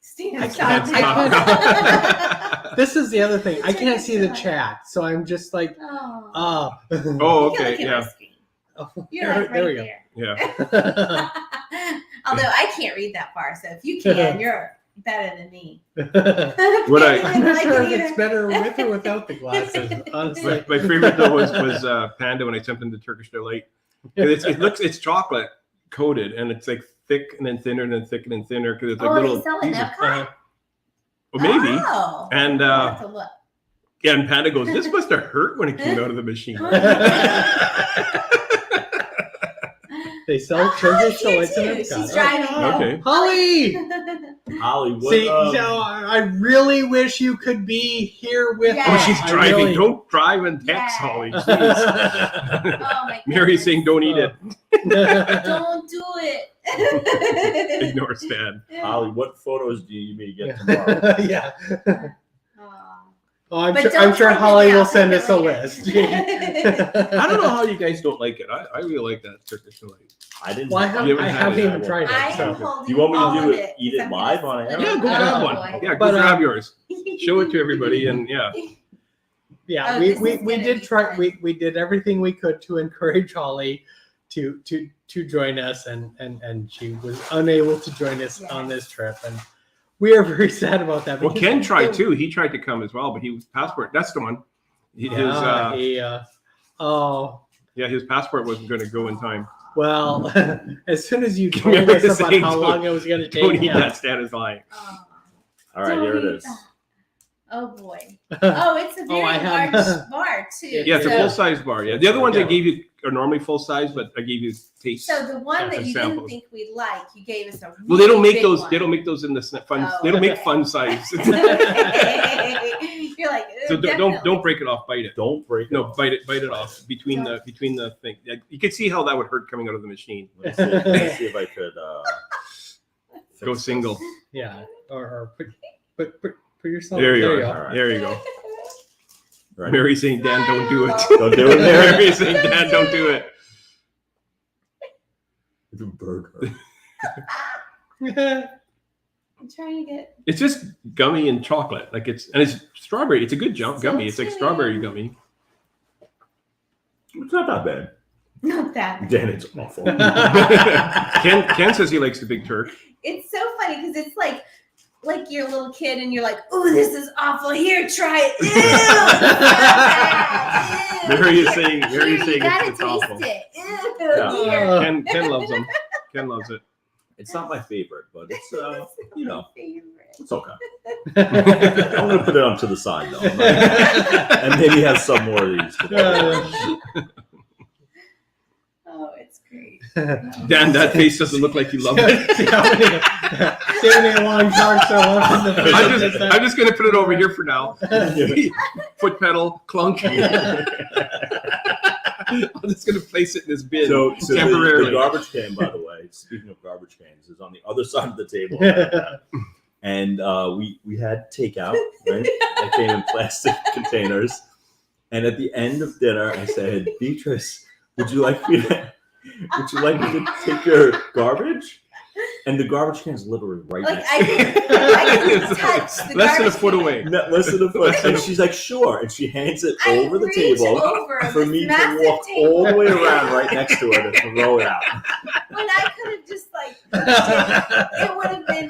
Stan, This is the other thing. I can't see the chat, so I'm just like, Oh, okay, yeah. There we go. Yeah. Although I can't read that far, so if you can, you're better than me. I'm not sure if it's better with or without the glasses. Honestly, my favorite though was Panda when I sent them the Turkish delight. It's chocolate coated, and it's like thick and then thinner and then thick and then thinner because it's like little. They sell it in Epcot? Well, maybe. Oh, and I'll have to look. Yeah, and Panda goes, "This must have hurt when it came out of the machine." They sell Turkish delights in She's Epcot. driving. Okay. Holly. Holly, what, see, I really wish you could be here with us. Oh, she's driving. Really... Don't drive and text, Holly. Oh, my Mary's saying, "Don't eat it." Don't do it. Ignore Stan. Holly, what photos do you need to get tomorrow? Yeah. Oh, But I'm sure Holly will out send us a later. list. I don't know how you guys don't like it. I really like that Turkish delight. I didn't. Well, I haven't haven't had even tried I it. am So. holding Do you want me all to do of it? Eat it I'm live gonna on air? split Yeah, it. go grab Oh, one. boy. Yeah, go But, grab yours. Show it to everybody, and Yeah, Oh, we this is gonna did be try. fun. We did everything we could to encourage Holly to join us, and she was unable to join us on this trip, and we are very sad about that. well, because Ken tried too. He tried to come as well, but he was passport. That's the one. His his passport wasn't going to go in time. Well, as soon as you told us about how long it was going to take, Don't eat that. Stan is lying. All right, here it is. Oh boy. Oh, it's a very I have- large bar too. Yeah, it's a full size bar. Yeah, the other ones I gave you are normally full size, but I gave you taste. So the one that and you didn't samples. think we'd like, you gave us a Well, they don't really make big those. one. They don't make those in the fun. Oh, They don't make okay. fun size. You're You're like, So definitely. don't break it off. Bite it. Don't break it. No, off. bite it off between the thing. You could see how that would hurt coming out of the machine. Let's see if I could Go fix single. this. Yeah, or put yourself. There you go. All right. There you go. Right. Mary's saying, Dan, don't do it. Don't do it, Mary. Mary's saying, Dan, don't do it. It's a burger. I'm trying to get. It's just gummy and chocolate. Like it's strawberry. It's a good gummy. It's like strawberry gummy. It's not that bad. Not that. Dan, it's awful. Ken says he likes the Big Turk. It's so funny because it's like you're a little kid and you're like, oh, this is awful. Here, try it. Ew. Mary is saying Here, you gotta it's taste awful. it. Ew. Yeah. Here. Ken loves them. Ken loves it. It's not my favorite, but it's you know, Favorite. it's okay. I'm gonna put it on to the side though, and maybe have some more of these. Oh, it's great. Dan, that face doesn't look like you love it. Saving a long dark so long. I'm just gonna put it over here for now. Foot pedal, clunk. I'm just gonna place it in this bin So temporarily. the garbage can, by the way, speaking of garbage cans, is on the other side of the table. And we had takeout, right? That came in plastic containers. And at the end of dinner, I said, Beatrice, would you like me to take your garbage? And the garbage can is literally right Like next I can touch the Less than a garbage foot can. away. less than a foot. And she's like, sure. And she hands it I over the reach table over for this me to massive walk table. all the way around right next to her to throw it out. When I could have just it would have been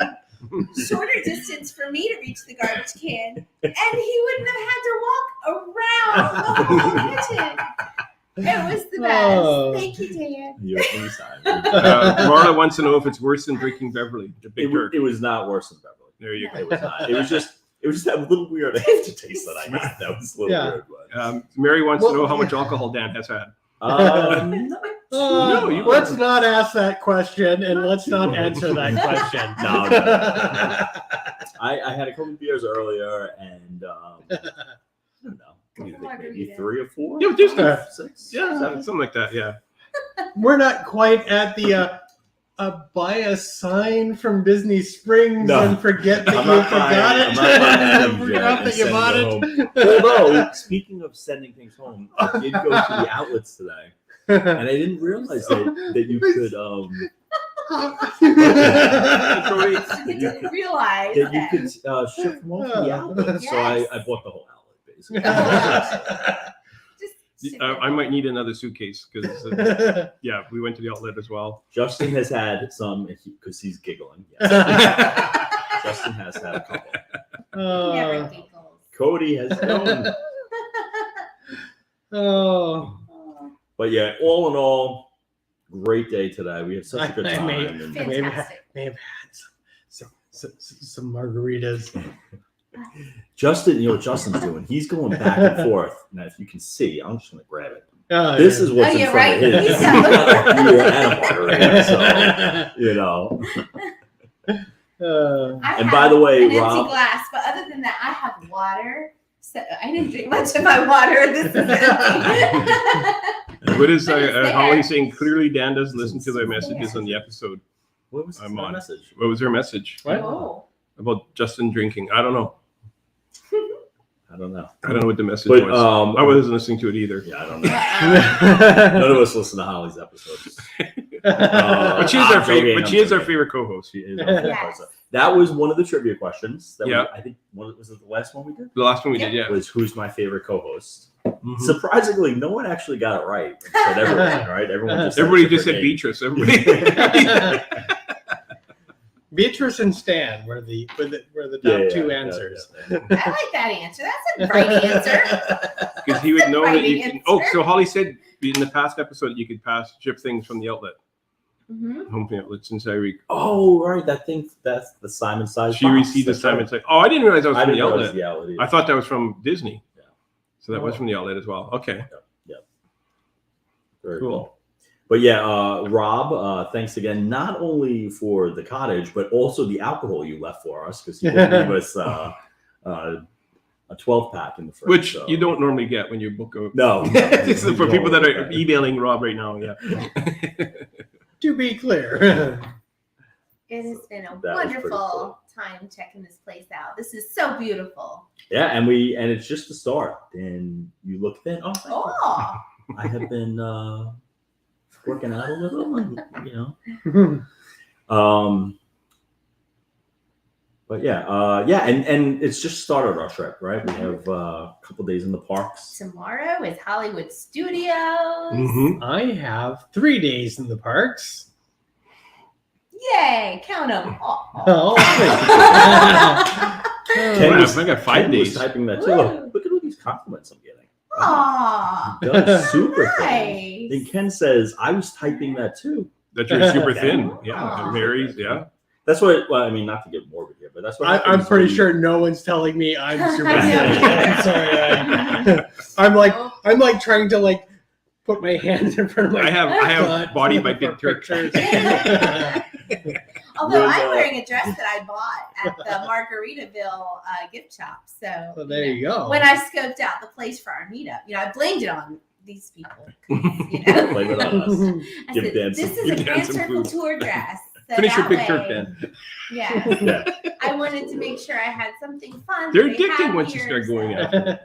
shorter distance for me to reach the garbage can, and he wouldn't have had to walk around the whole kitchen. It was the best. Oh. Thank you, Dan. You're anytime. Marla wants to know if it's worse than drinking Beverly, the Big Turk. It was not worse than Beverly. There you go. It was not. It was just that little weird aftertaste that I got. That was a little weird. But, Mary wants to know how much alcohol Dan has had. No, you let's not ask that question and let's not answer that question. No. I had a couple of beers earlier, and I don't know, maybe 3 or 4. Yeah, just 6. Yeah, something like that. Yeah. We're not quite at the buy a sign from Disney Springs and forget that you forgot it. Forgot that you bought it. Although, speaking of sending things home, I did go to the outlets today, and I didn't realize that you could I didn't realize that you could ship them off to the outlet. So I bought the whole outlet basically. I might need another suitcase because we went to the outlet as well. Justin has had some because he's giggling. Yes. Justin has had a couple. Never giggles. Cody has known. But yeah, all in all, great day today. We had such a good time. May have had some margaritas. Justin, you know what Justin's doing? He's going back and forth. Now, if you can see, I'm just going to grab it. Oh, this is what's in front of his. He's got a beer and a margarita, so, you know. And by the way, an Rob, empty glass, but other than that, I have water. So I didn't drink much of my water. This is empty. What is Holly saying? Clearly, Dan doesn't listen to the messages on the episode. What was her message? What was her message? What? Oh. About Justin drinking. I don't know. I don't know what the message was. I wasn't listening to it either. Yeah, I don't know. None of us listen to Holly's episodes. But she is our favorite. But she is our favorite co-host. She is our favorite person. That was one of the trivia questions. That I think was it the last one we did? The last one we did, yeah. Was who's my favorite co-host? Mm-hmm. Surprisingly, no one actually got it right. It said everyone, right? Everybody just said Beatrice. Everybody. Beatrice and Stan were the top two answers. I like that answer. That's a right answer. Because he would know that you can. Oh, so Holly said in the past episode you could ship things from the outlet. Mm-hmm. Home outlets in Syrie. Oh, right. That's the Simon size. She received the Simon size. Oh, I didn't realize that was from the outlet. Either. I thought that was from Disney. Yeah. So that was from the outlet as well. Okay. Yep. Very cool. But yeah, Rob, thanks again, not only for the cottage, but also the alcohol you left for us, because you didn't leave us a 12-pack in the fridge. Which so. you don't normally get when you book a. No. This is for people that are emailing Rob right now. Yeah. To be clear. It has been a That was pretty wonderful cool. time checking this place out. This is so beautiful. Yeah, and it's just the start. And you look then, thank you. Oh, I have been working out a little, and, but yeah, and it's just started our trip, right? We have a couple days in the parks. tomorrow is Hollywood Studios. Mm-hmm. I have 3 days in the parks. Yay! Count them. Oh, Ken was- I got 5 Ken was days. typing that too. Woo. Look at all these compliments I'm getting. Aw, That's super thin. nice. Then Ken says, I was typing that too. That you're super thin. Yeah. Aw. Mary's. Yeah. That's what, well, I mean, not to get morbid here, but that's what I'm happens pretty when- sure no one's telling me I'm super I know. thin. I'm sorry. I'm like trying to like put my hands in front of my. I have butt body by for Big Turk. pictures. Although With, I'm wearing a dress that I bought at the Margaritaville gift shop. So, So there you go. when I scoped out the place for our meetup, I blamed it on these people. 'cause, Blame it on us. I Give said, Dan this some- is a give Dan Grand some Circle food. tour dress. So Finish your that Big Turk way- then. Yeah. Yeah. I wanted to make sure I had something fun. They're that they addicting have once you here, start going so-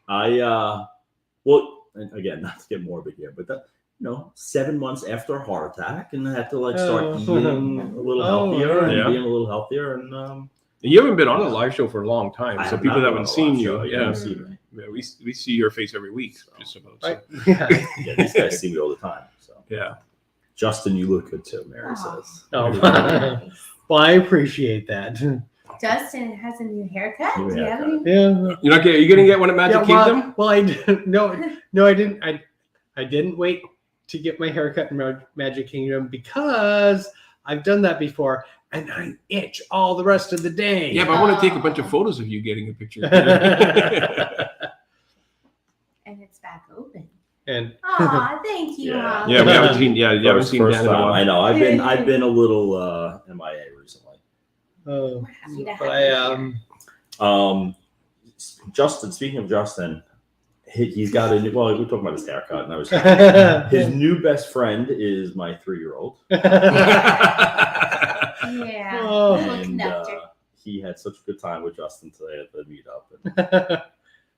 out. Well, and again, not to get morbid here, but 7 months after a heart attack, and I had to like start Oh. eating a little Oh, healthier and yeah. being a little healthier, and You haven't been on a live show for a long time, I so have people not been haven't on a seen live you. show. You Yeah. haven't seen me. Yeah, we see your face every week, just about. So. Yeah. Yeah, these guys see me all the time. So Yeah. Justin, you look good too, Mary Aw. says. Oh, Nice. well, I appreciate that. Justin has a new haircut. New Do you have haircut. any? Yeah. You're not getting. Are you gonna get one at Magic Kingdom? Well, I didn't. No, I didn't. I didn't wait to get my haircut in Magic Kingdom because I've done that before, and I itch all the rest of the day. Yeah, but I want to take a bunch of photos of you getting a picture. And it's back open. And Aw, thank you. Yeah. Holly. Yeah, we haven't seen. Yeah, you haven't First seen Dan in a time. while. I know. I've been a little MIA recently. oh, We're happy to have but you I here. Justin. Speaking of Justin, he's got a new. Well, we were talking about his haircut, and I was. His new best friend is my 3-year-old, Yeah. Oh. Little and conductor. he had such a good time with Justin today at the meetup.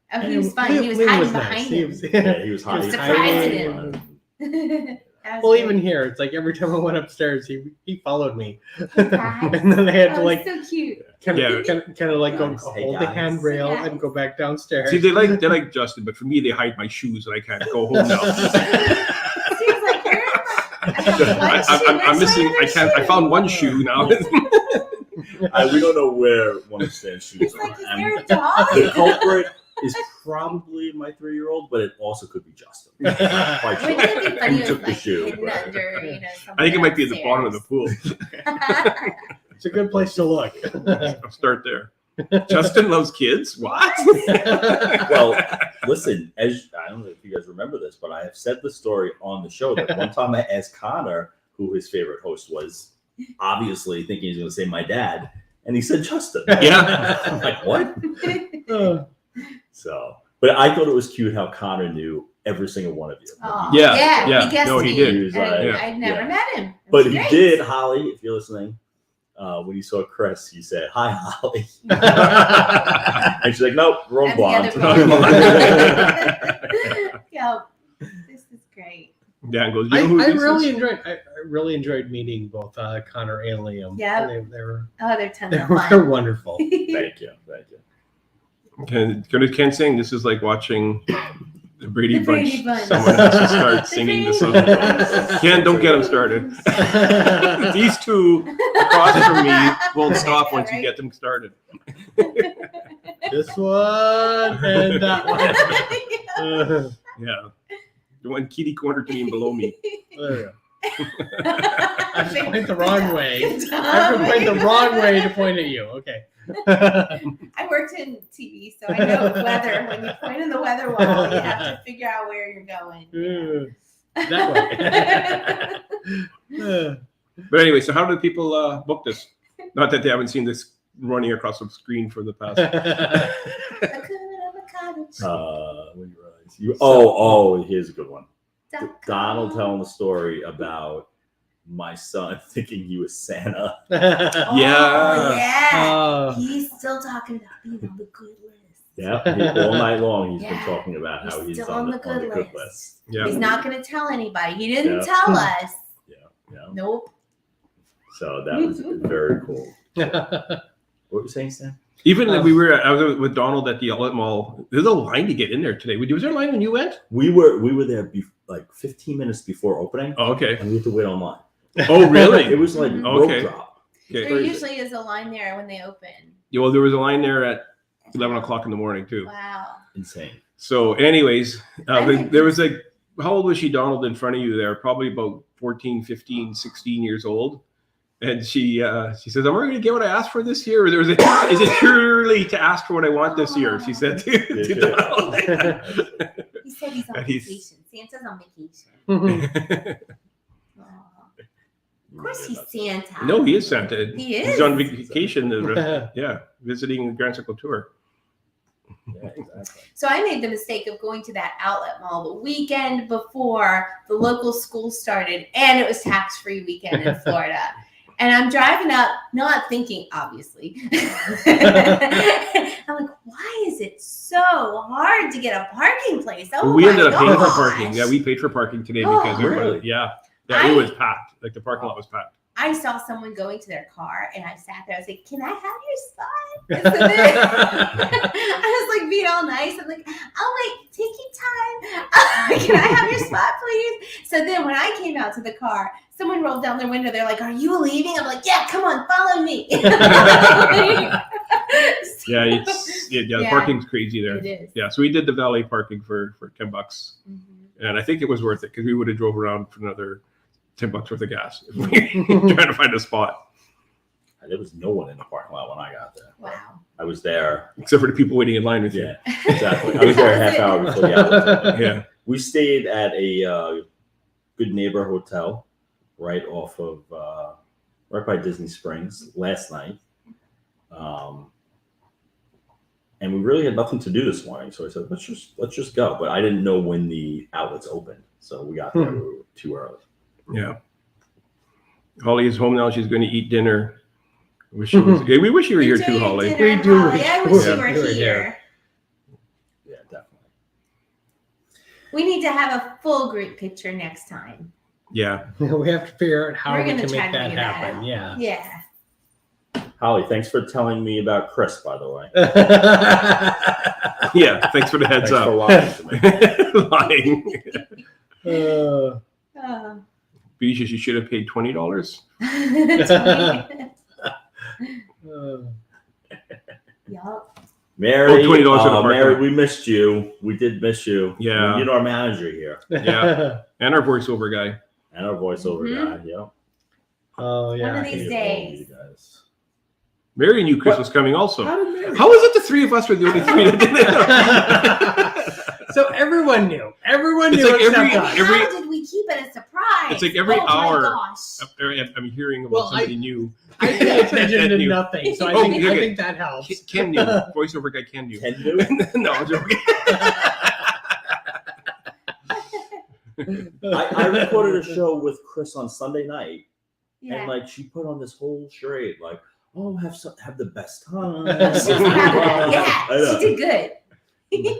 And, Oh, he was fun. He was Liam hiding nice. behind He him. was- yeah, he was hiding. surprising him. That was Well, great. even here, it's like every time I went upstairs, he followed me, Guys. and then I had to Oh, like so cute. kind Yeah. of like go Guys, hey, hold the guys. handrail Hey, and go back downstairs. See, they like Justin, but for me, they hide my shoes, and I can't go home now. She was like, "Where am I? I have one shoe. I'm Where's missing. my I other can't. I shoe?" found one shoe now. we don't know where one of Stan's shoes He's are. like, "Is And there a dog?" the culprit is probably my 3-year-old, but it also could be Justin. Quite sure. Wouldn't it be funny Who if took it the was like shoe, hidden but- under, I think it might be at the bottom of the pool. It's a good place to look. I'll start there. Justin loves kids. What? Well, listen, as I don't know if you guys remember this, but I have said the story on the show that one time I asked Connor who his favorite host was, obviously thinking he's going to say my dad, and he said Justin. Yeah. I'm like, what? Oh. So, but I thought it was cute how Connor knew every single one of you. Aw, Yeah, He yeah. guessed No, he me. did. He was And like, yeah. I'd never yeah. met him. But It's he great. did, Holly, if you're listening, when he saw Chris, he said, "Hi, Holly." And she's like, "Nope, wrong And the blonde." other blonde. Yo, this is great. Dan goes. I You know who this really is? enjoyed. I really enjoyed meeting both Connor and Liam. Yeah. they were Oh, they're tons they of were fun. wonderful. Thank you. Ken saying this is like watching the Brady The Brady Bunch. Bunch. Someone has to start The singing the Brady song. Bunch. Ken, don't get him started. These two across from me won't stop once you Right? get them started. This one and that one. Yeah. The one kitty corner to me and below me. There we go. I have to point the wrong way. I have to point the wrong way to point at you. Okay. I worked in TV, so I know weather. When you point in the weather wall, you have to figure out where you're going. That way. But anyway, so how do people book this? Not that they haven't seen this running across the screen for the past. HAKUNA MCOTTAGE. When you realize here's a good one. Donald telling the story about my son thinking he was Santa. Yeah. He's still talking about being on the good list. Yeah, all night long he's been talking about how he's still on the good list. Yeah. He's not going to tell anybody. He didn't tell us. Yeah. Nope. So that was very cool. What were you saying, Sam? Even I was with Donald at the outlet mall. There's a line to get in there today. Was there a line when you went? We were there like 15 minutes before opening. Oh, okay. And we had to wait online. Oh, really? It was like rope drop. Okay. There usually is a line there when they open. Yeah, well, there was a line there at 11 o'clock in the morning too. Wow. Insane. So, anyways, there was like, how old was she, Donald, in front of you there? Probably about 14, 15, 16 years old. And she says, "Am I going to get what I asked for this year? Or is it too early to ask for what I want this year?" She said to Donald. He said he's on vacation. Santa's on vacation. Of course he's Santa. No, he is Santa. He is. He's on vacation. Visiting the Grand Circle Tour. Yeah, exactly. So I made the mistake of going to that outlet mall the weekend before the local school started, and it was tax-free weekend in Florida. And I'm driving up, not thinking, obviously. I'm like, why is it so hard to get a parking place? Oh, we ended up paying for parking. Yeah, we paid for parking today because really? it was packed. Like the parking lot was packed. I saw someone going to their car, and I sat there. I was like, "Can I have your spot?" And so then, I was like being all nice. I'm like, "Oh wait, take your time. Can I have your spot, please?" So then, when I came out to the car, someone rolled down their window. They're like, "Are you leaving?" I'm like, "Yeah, come on, follow me." The parking's crazy there. It is. Yeah, so we did the valet parking for $10, and I think it was worth it because we would have drove around for another $10 worth of gas if we trying to find a spot. There was no one in the parking lot when I got there. Wow. I was there. Except for the people waiting in line with you. Yeah, exactly. I was there a half hour before the outlet opened. Yeah. We stayed at a Good Neighbor Hotel right off of, right by Disney Springs last night. And we really had nothing to do this morning. So I said, let's just go. But I didn't know when the outlets opened. So we got there too early. Yeah. Holly is home now. She's going to eat dinner. We wish you were here too, Holly. We do. I wish you were here. Yeah, definitely. We need to have a full group picture next time. Yeah. We have to figure out how We're we gonna can try make to that figure that happen. out. Yeah. Yeah. Holly, thanks for telling me about Chris, by the way. Yeah, thanks for the heads Thanks up. for lying to me. Lying. Beaches, you should have paid $20. Yup. Mary, $20 for the Mary, parking. we missed you. We did miss you. Yeah. We need our manager here. Yeah. And our voiceover guy. And our voiceover guy. Yep. Oh yeah. One of these days. Mary knew Chris was coming also. How was it the three of us were the only three that didn't? So everyone knew. Everyone It's knew like except every- us. How did we keep it a surprise? It's like every oh hour. My gosh. I'm hearing about somebody new. I pay attention to Knew. nothing, so I Oh, think okay. I think that helps. Ken knew. Voiceover guy Ken knew. Ken knew? No, I'm joking. I recorded a show with Chris on Sunday night, Yeah. and like she put on this whole charade, like, "Oh, have the best time." She did good.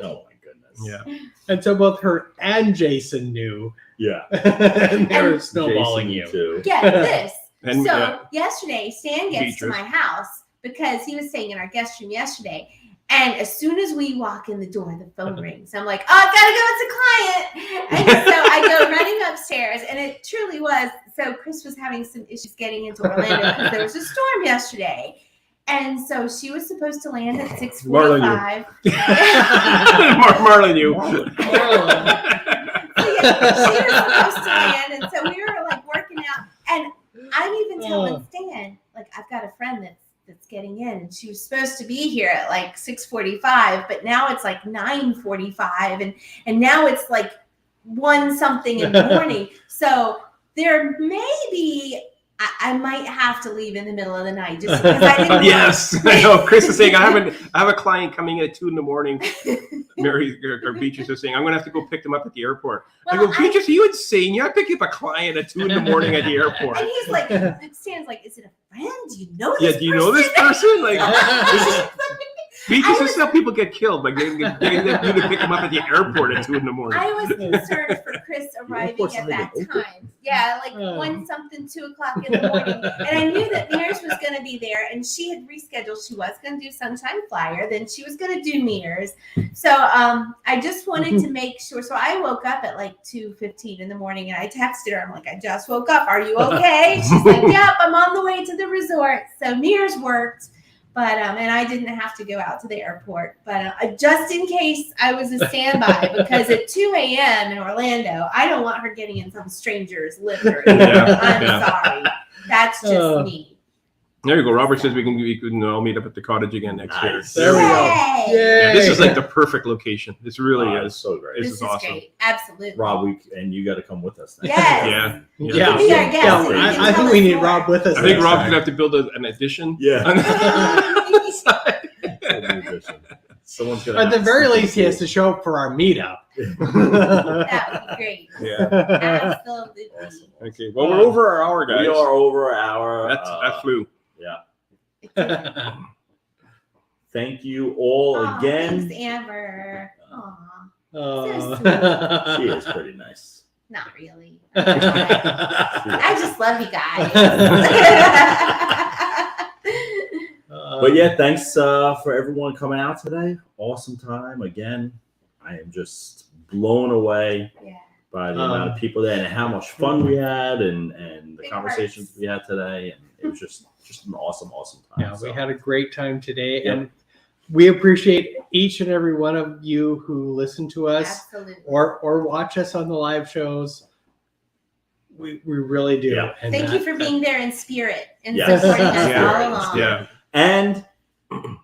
Oh my goodness. Yeah. And so both her and Jason knew. Yeah. And they were snowballing Jason you. too. Get this. And, so yesterday, Stan gets to Beatrice. my house because he was staying in our guest room yesterday. And as soon as we walk in the door, the phone rings. I'm like, "Oh, I gotta go. It's a client." And so I go running upstairs, and it truly was. So Chris was having some issues getting into Orlando because there was a storm yesterday. And so she was supposed to land at 6:45. Marlon knew. So yeah, she was supposed to land, and so we were like working out. And I'm even telling Stan, like, I've got a friend that's getting in, and she was supposed to be here at like 6:45, but now it's like 9:45, and now it's like 1 something in the morning. So there may be I might have to leave in the middle of the night just because I didn't. Yes, I know. Chris is saying I have a client coming in at 2 a.m. Mary or Beatrice is saying I'm going to have to go pick them up at the airport. Well, I go, Beatrice, are you insane? You're not picking up a client at 2 a.m. at the airport. And he's like, Stan's like, is it a friend? Do you know this? Yeah, do you know this person? Like, Beatrice, this is how people get killed by getting you to pick them up at the airport at 2 a.m. I was concerned for Chris arriving at that time. Yeah, like 2 o'clock in the morning. And I knew that Mears was going to be there, and she had rescheduled. She was going to do Sunshine Flyer, then she was going to do Mears. So I just wanted to make sure. So I woke up at like 2:15 in the morning, and I texted her. I'm like, I just woke up. Are you okay? She's like, yep, I'm on the way to the resort. So Mears worked. But and I didn't have to go out to the airport. But just in case I was a standby, because at 2 a.m. in Orlando, I don't want her getting in some stranger's lift or anything. I'm sorry. That's just me. There you go. Robert says we can all meet up at the cottage again next year. There we go. Yeah, this is like the perfect location. This really is. It's so great. This is awesome. Great. Absolutely. Rob, and you got to come with us. Yes. Yeah. Be our guest. I think we need Rob with us. I think Rob's gonna have to build an addition. Yeah. Someone's gonna. At the very least, he has to show up for our meetup. That would be great. Yeah. Absolutely. Awesome. Okay. Well, we're over our hour, guys. We are over our hour. That flew. Yeah. Thank you all again. Thanks, Amber. Aw. Oh. So She is pretty nice. Not really. I just love you guys. But yeah, thanks for everyone coming out today. Awesome time. Again, I am just blown away by the amount of people there and how much fun we had and the conversations we had today. And it was just an awesome time. Yeah, we had a great time today. And we appreciate each and every one of you who listen to us or watch us on the live shows. We really do. Yeah. And thank you for being there in spirit and supporting us all along. Yeah. And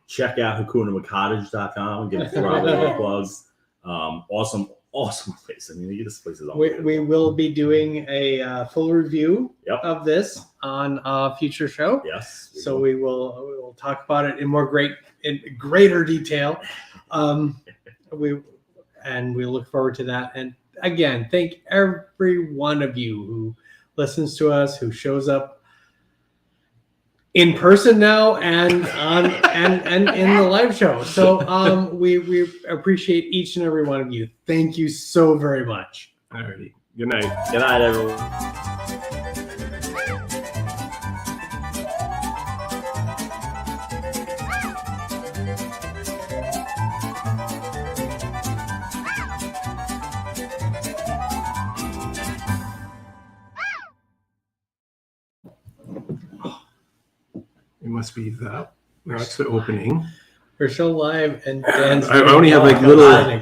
check out HAKUNAMCOTTAGE.com. Give it Rob a little plugs. Awesome place. I mean, this place is awesome. We will be doing a full review of this on a future show. Yes. So we will talk about it in greater detail. We look forward to that. And again, thank every one of you who listens to us, who shows up in person now and in the live show. So we appreciate each and every one of you. Thank you so very much. Alrighty. Good night. Good night, everyone. It must be that. That's the opening. We're still live and Dan's I only have like little.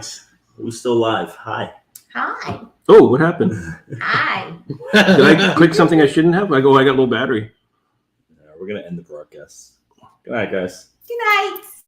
Who's still live? Hi. Hi. Oh, what happened? Hi. Did I click something I shouldn't have? I got a low battery. We're gonna end the broadcast. Good night, guys. Good night.